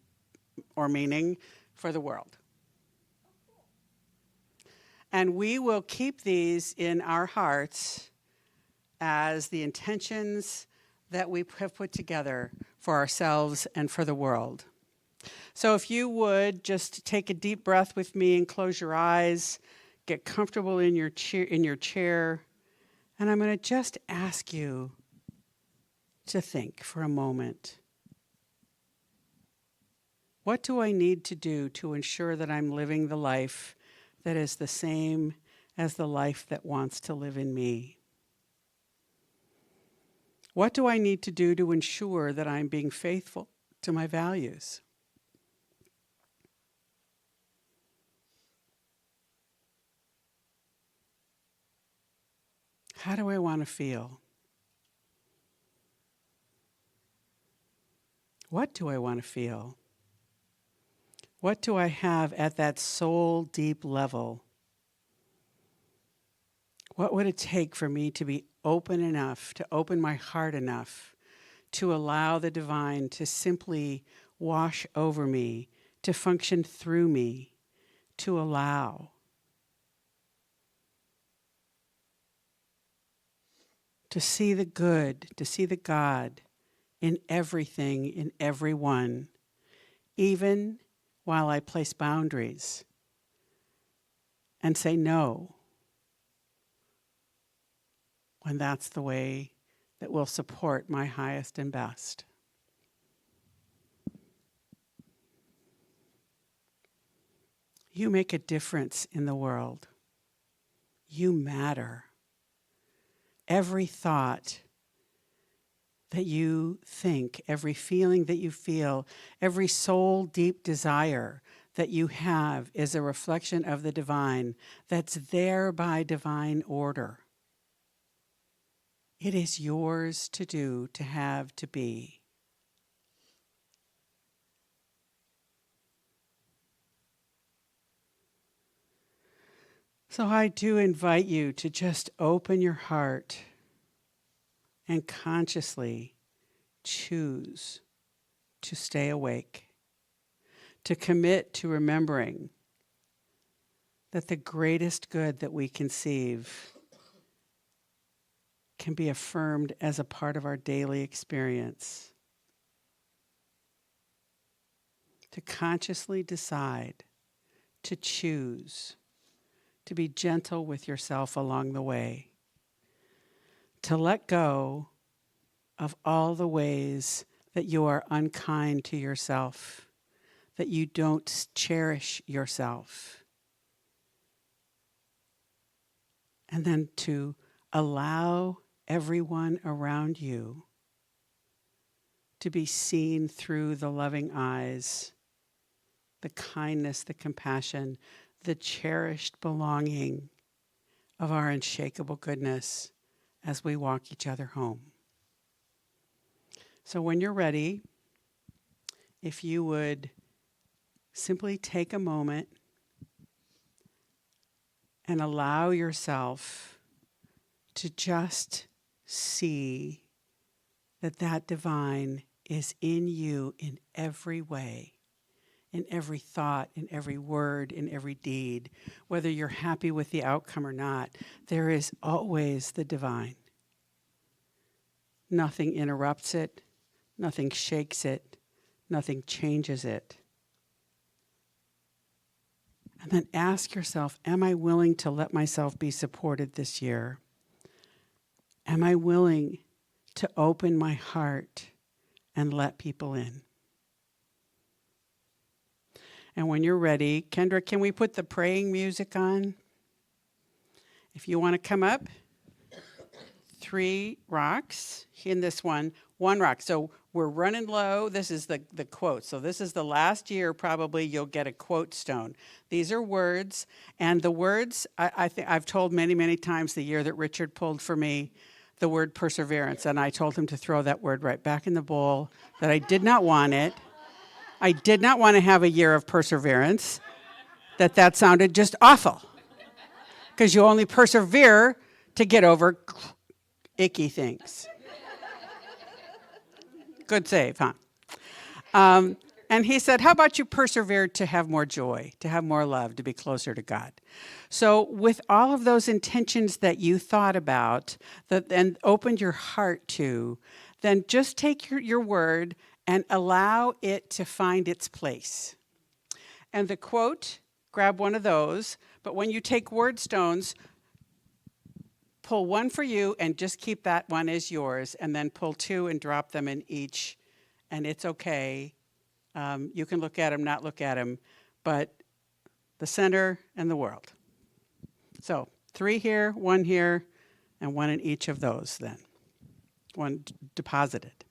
or meaning, for the world. And we will keep these in our hearts as the intentions that we have put together for ourselves and for the world. So if you would just take a deep breath with me and close your eyes, get comfortable in your chair, and I'm going to just ask you to think for a moment. What do I need to do to ensure that I'm living the life that is the same as the life that wants to live in me? What do I need to do to ensure that I'm being faithful to my values? How do I want to feel? What do I want to feel? What do I have at that soul deep level? What would it take for me to be open enough, to open my heart enough, to allow the divine to simply wash over me, to function through me, to allow? To see the good, to see the God in everything, in everyone, even while I place boundaries and say no when that's the way that will support my highest and best. You make a difference in the world. You matter. Every thought that you think, every feeling that you feel, every soul deep desire that you have is a reflection of the divine that's there by divine order. It is yours to do, to have, to be. So I do invite you to just open your heart and consciously choose to stay awake, to commit to remembering that the greatest good that we conceive can be affirmed as a part of our daily experience. To consciously decide, to choose, to be gentle with yourself along the way, to let go of all the ways that you are unkind to yourself, that you don't cherish yourself, and then to allow everyone around you to be seen through the loving eyes, the kindness, the compassion, the cherished belonging of our unshakable goodness as we walk each other home. So when you're ready, if you would simply take a moment and allow yourself to just see that divine is in you in every way, in every thought, in every word, in every deed. Whether you're happy with the outcome or not, there is always the divine. Nothing interrupts it, nothing shakes it, nothing changes it. And then ask yourself, am I willing to let myself be supported this year? Am I willing to open my heart and let people in? And when you're ready, Kendra, can we put the praying music on? If you want to come up, 3 rocks in this one rock. So we're running low. This is the quote. So this is the last year probably you'll get a quote stone. These are words, and the words, I think I've told many, many times the year that Richard pulled for me the word perseverance, and I told him to throw that word right back in the bowl, that I did not want it. I did not want to have a year of perseverance, that sounded just awful, because you only persevere to get over icky things. Good save, huh? And he said, how about you persevere to have more joy, to have more love, to be closer to God? So with all of those intentions that you thought about and opened your heart to, then just take your word and allow it to find its place. And the quote, grab one of those, but when you take word stones, pull one for you and just keep that one as yours, and then pull 2 and drop them in each, and it's okay. You can look at them, not look at them, but the center and the world. So 3 here, 1 here, and 1 in each of those then. 1 deposited.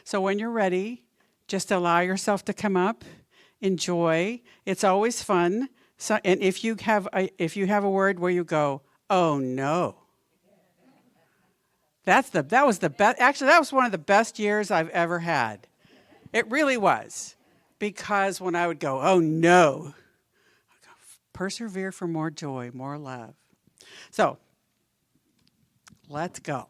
So when you're ready, just allow yourself to come up, enjoy. It's always fun. So, and if you have a word where you go, oh no. That was the best. Actually, that was one of the best years I've ever had. It really was. Because when I would go, oh no, I'd go, persevere for more joy, more love. So, let's go.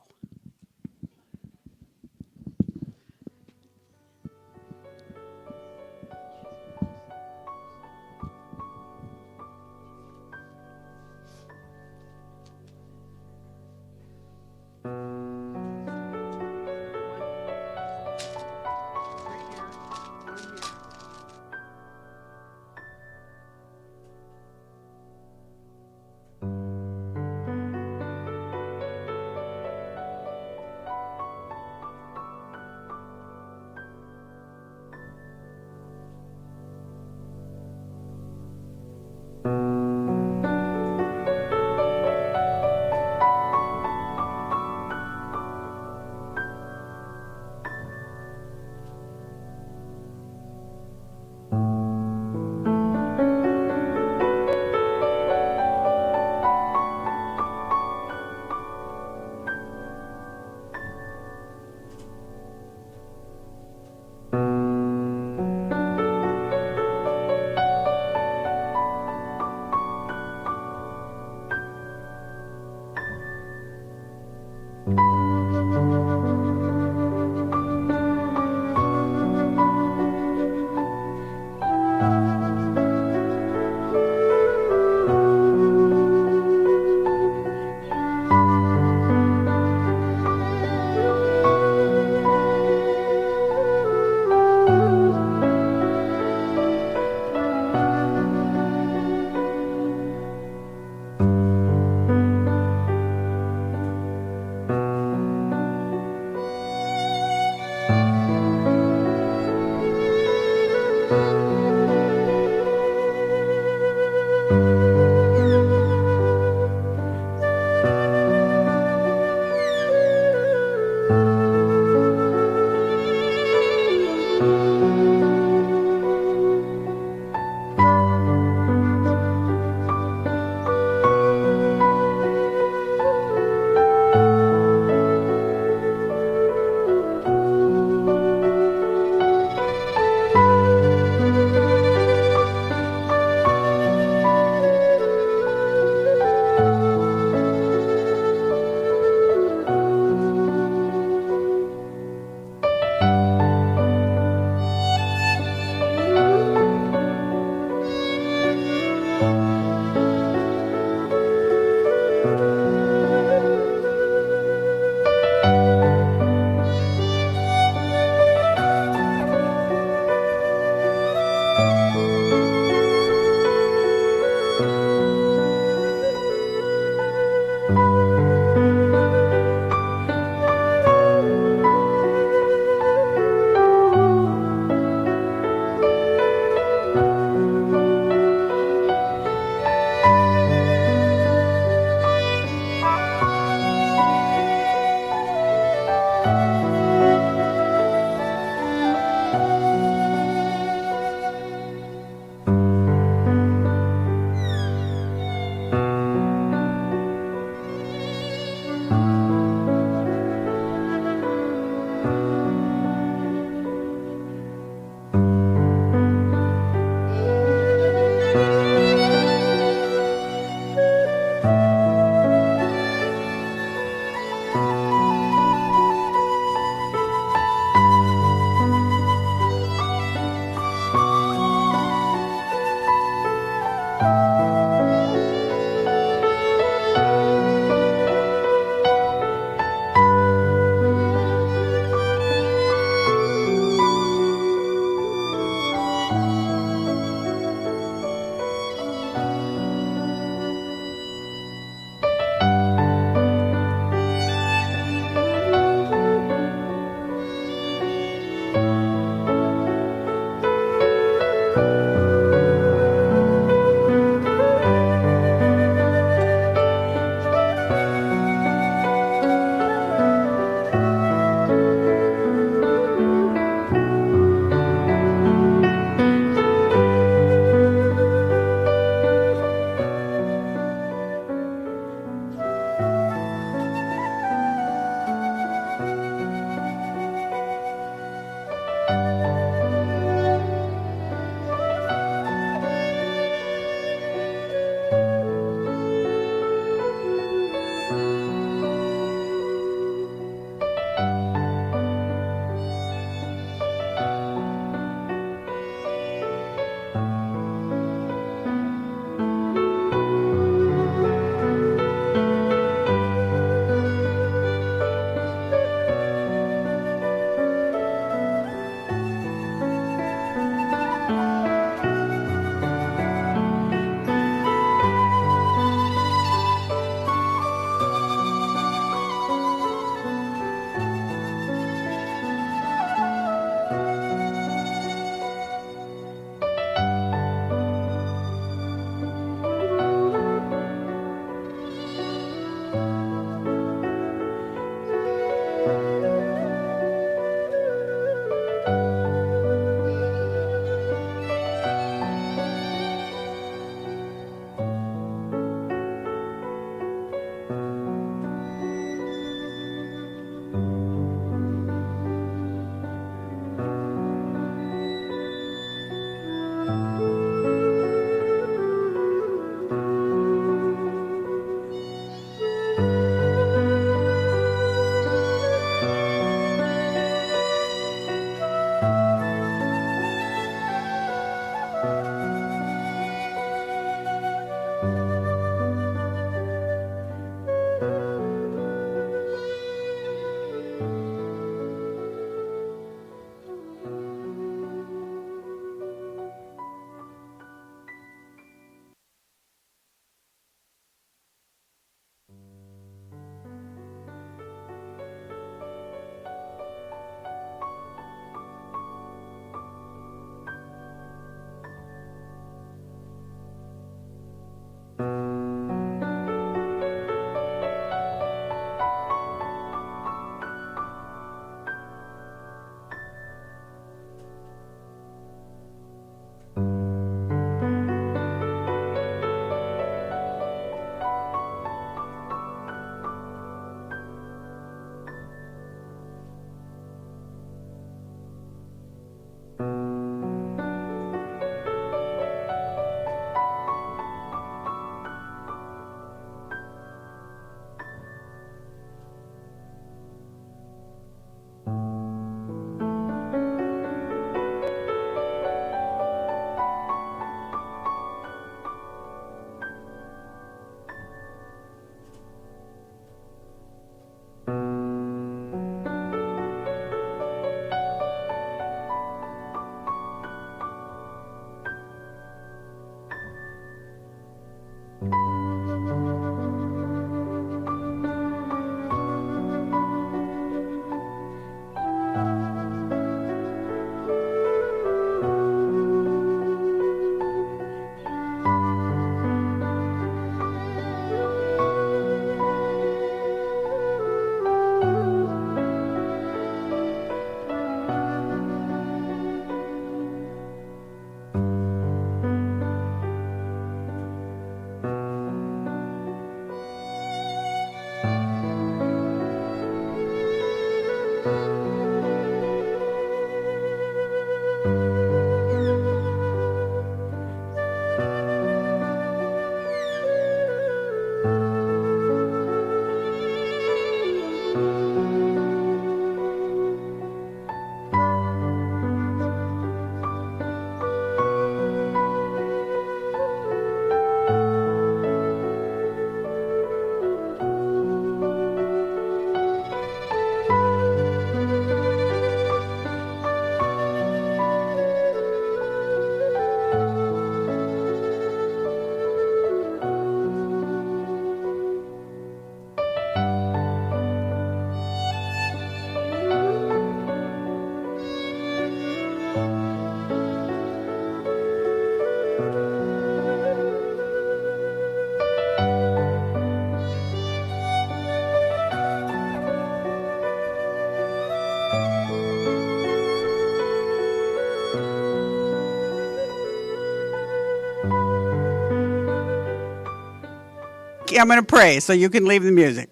I'm going to pray so you can leave the music.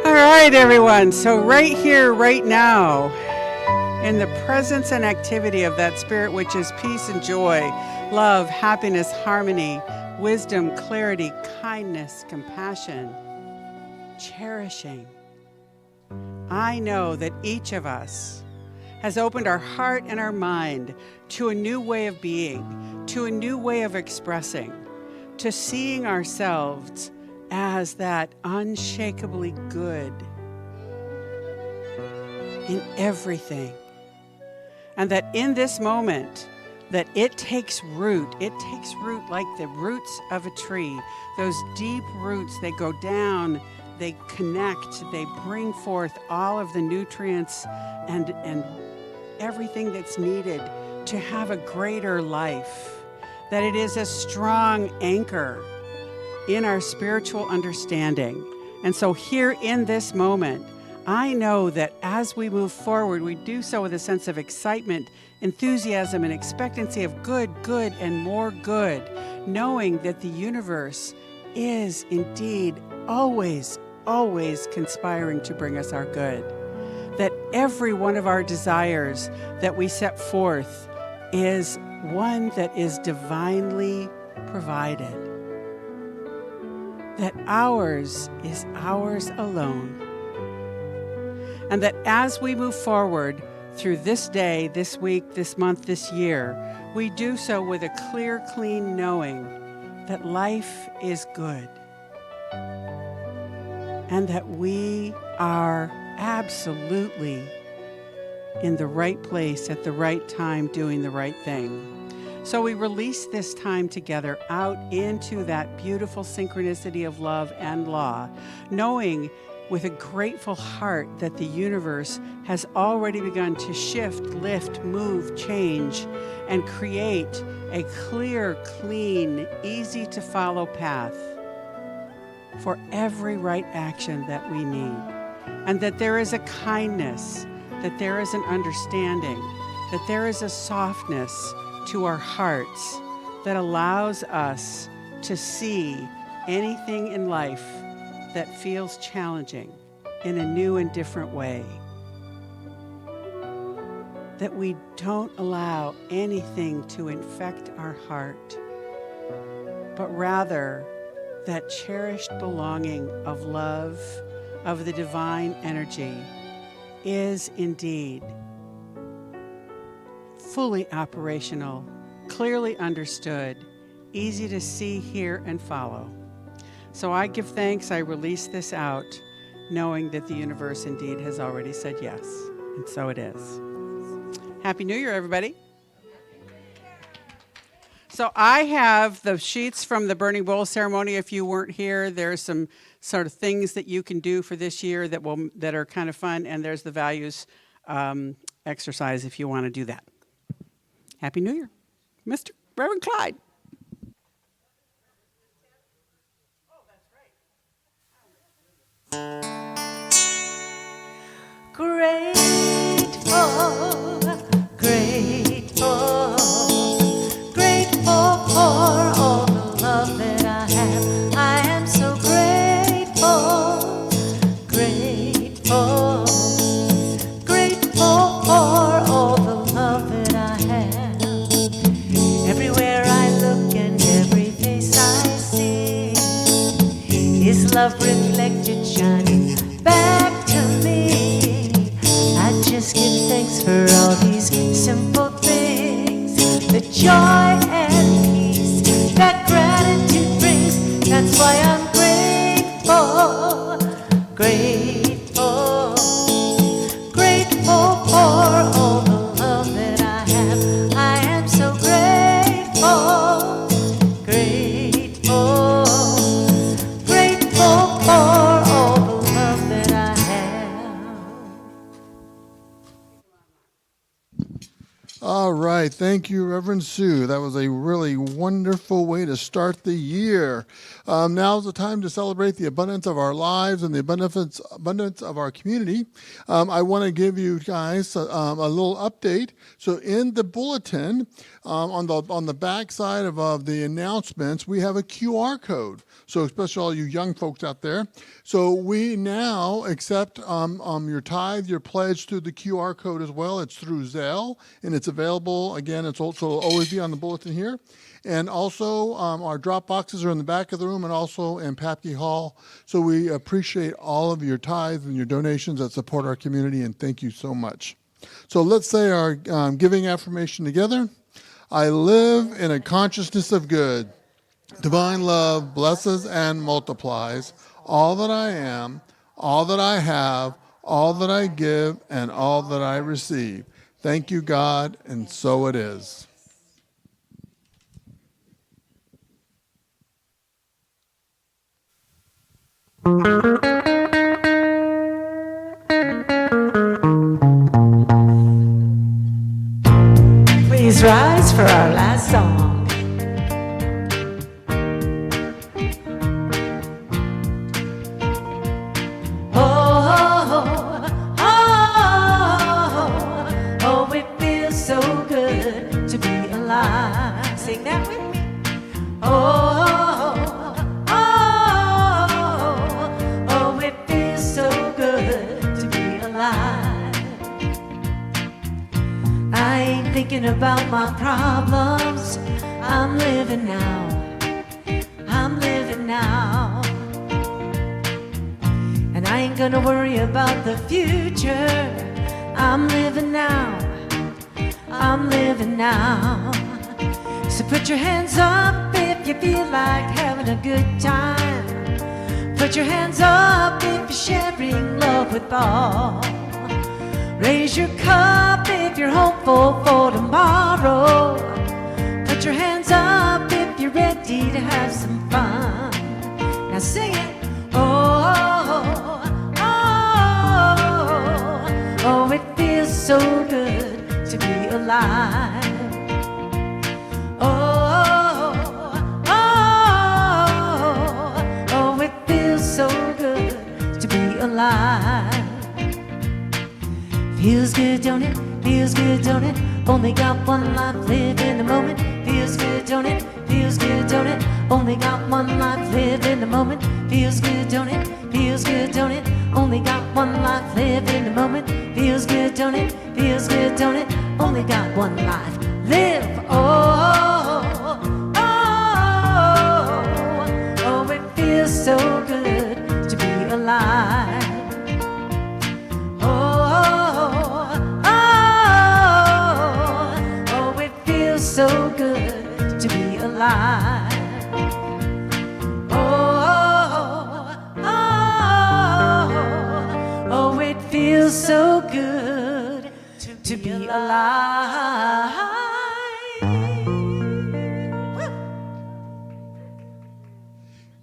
All right, everyone. So right here, right now, in the presence and activity of that spirit which is peace and joy, love, happiness, harmony, wisdom, clarity, kindness, compassion, cherishing, I know that each of us has opened our heart and our mind to a new way of being, to a new way of expressing, to seeing ourselves as that unshakably good in everything. And that in this moment, that it takes root like the roots of a tree. Those deep roots, they go down, they connect, they bring forth all of the nutrients and everything that's needed to have a greater life. That it is a strong anchor in our spiritual understanding. And so here in this moment, I know that as we move forward, we do so with a sense of excitement, enthusiasm, and expectancy of good, good, and more good, knowing that the universe is indeed always, always conspiring to bring us our good. That every one of our desires that we set forth is one that is divinely provided. That ours is ours alone. And that as we move forward through this day, this week, this month, this year, we do so with a clear, clean knowing that life is good. And that we are absolutely in the right place at the right time doing the right thing. So we release this time together out into that beautiful synchronicity of love and law, knowing with a grateful heart that the universe has already begun to shift, lift, move, change, and create a clear, clean, easy to follow path for every right action that we need. And that there is a kindness, that there is an understanding, that there is a softness to our hearts that allows us to see anything in life that feels challenging in a new and different way. That we don't allow anything to infect our heart, but rather that cherished belonging of love, of the divine energy, is indeed fully operational, clearly understood, easy to see, hear, and follow. So I give thanks, I release this out, knowing that the universe indeed has already said yes, and so it is. Happy New Year, everybody. So I have the sheets from the Burning Bowl ceremony. If you weren't here, there's some sort of things that you can do for this year that are kind of fun, and there's the values exercise if you want to do that. Happy New Year, Mr. Reverend Clyde. Grateful, grateful, grateful for all the love that I have. I am so grateful, grateful, grateful for all the love that I have. Everywhere I look and every face I see is love reflected, shining back to me. I just give thanks for all these simple things, the joy and peace that gratitude brings. That's why I'm grateful, grateful, grateful for all the love that I have. I am so grateful, grateful, grateful for all the love that I have. All right. right. Thank you, Reverend Sue. That was a really wonderful way to start the year. Now's the time to celebrate the abundance of our lives and the abundance of our community. I want to give you guys a little update. So in the bulletin, on the back side of the announcements, we have a QR code. So especially all you young folks out there. So we now accept your tithe, your pledge through the QR code as well. It's through Zelle, and it's available. Again, it's also always be on the bulletin here. And also, our drop boxes are in the back of the room and also in Papke Hall. So we appreciate all of your tithes and your donations that support our community, and thank you so much. So let's say our giving affirmation together. I live in a consciousness of good. Divine love blesses and multiplies all that I am, all that I have, all that I give, and all that I receive. Thank you, God, and so it is. Please rise for our last song. Oh, it feels so good to be alive. Sing that with me. Oh, it feels so good to be alive. I ain't thinking about my problems. I'm living now. I'm living now. And I ain't gonna worry about the future. I'm living now. I'm living now. So put your hands up if you feel like having a good time. Put your hands up if you're sharing love with all. Raise your cup if you're hopeful for tomorrow. Put your hands up if you're ready to have some fun. Now sing it. Oh, it feels so good to be alive. Oh, it feels so good to be alive. Feels good, don't it? Feels good, don't it? Only got one life, live in the moment. Feels good, don't it? Feels good, don't it? Only got one life, live in the moment. Feels good, don't it? Feels good, don't it? Only got one life, live in the moment. Feels good, don't it? Feels good, don't it? Only got one life, live. Oh, it feels so good to be alive. Oh, it feels so good to be alive. Oh, it feels so good to be alive.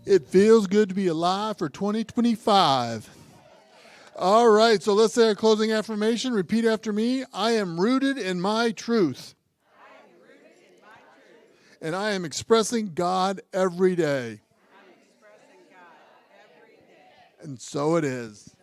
It feels good to be alive for 2025. All right, so let's say our closing affirmation. Repeat after me. I am rooted in my truth. And I am expressing God every day. And so it is.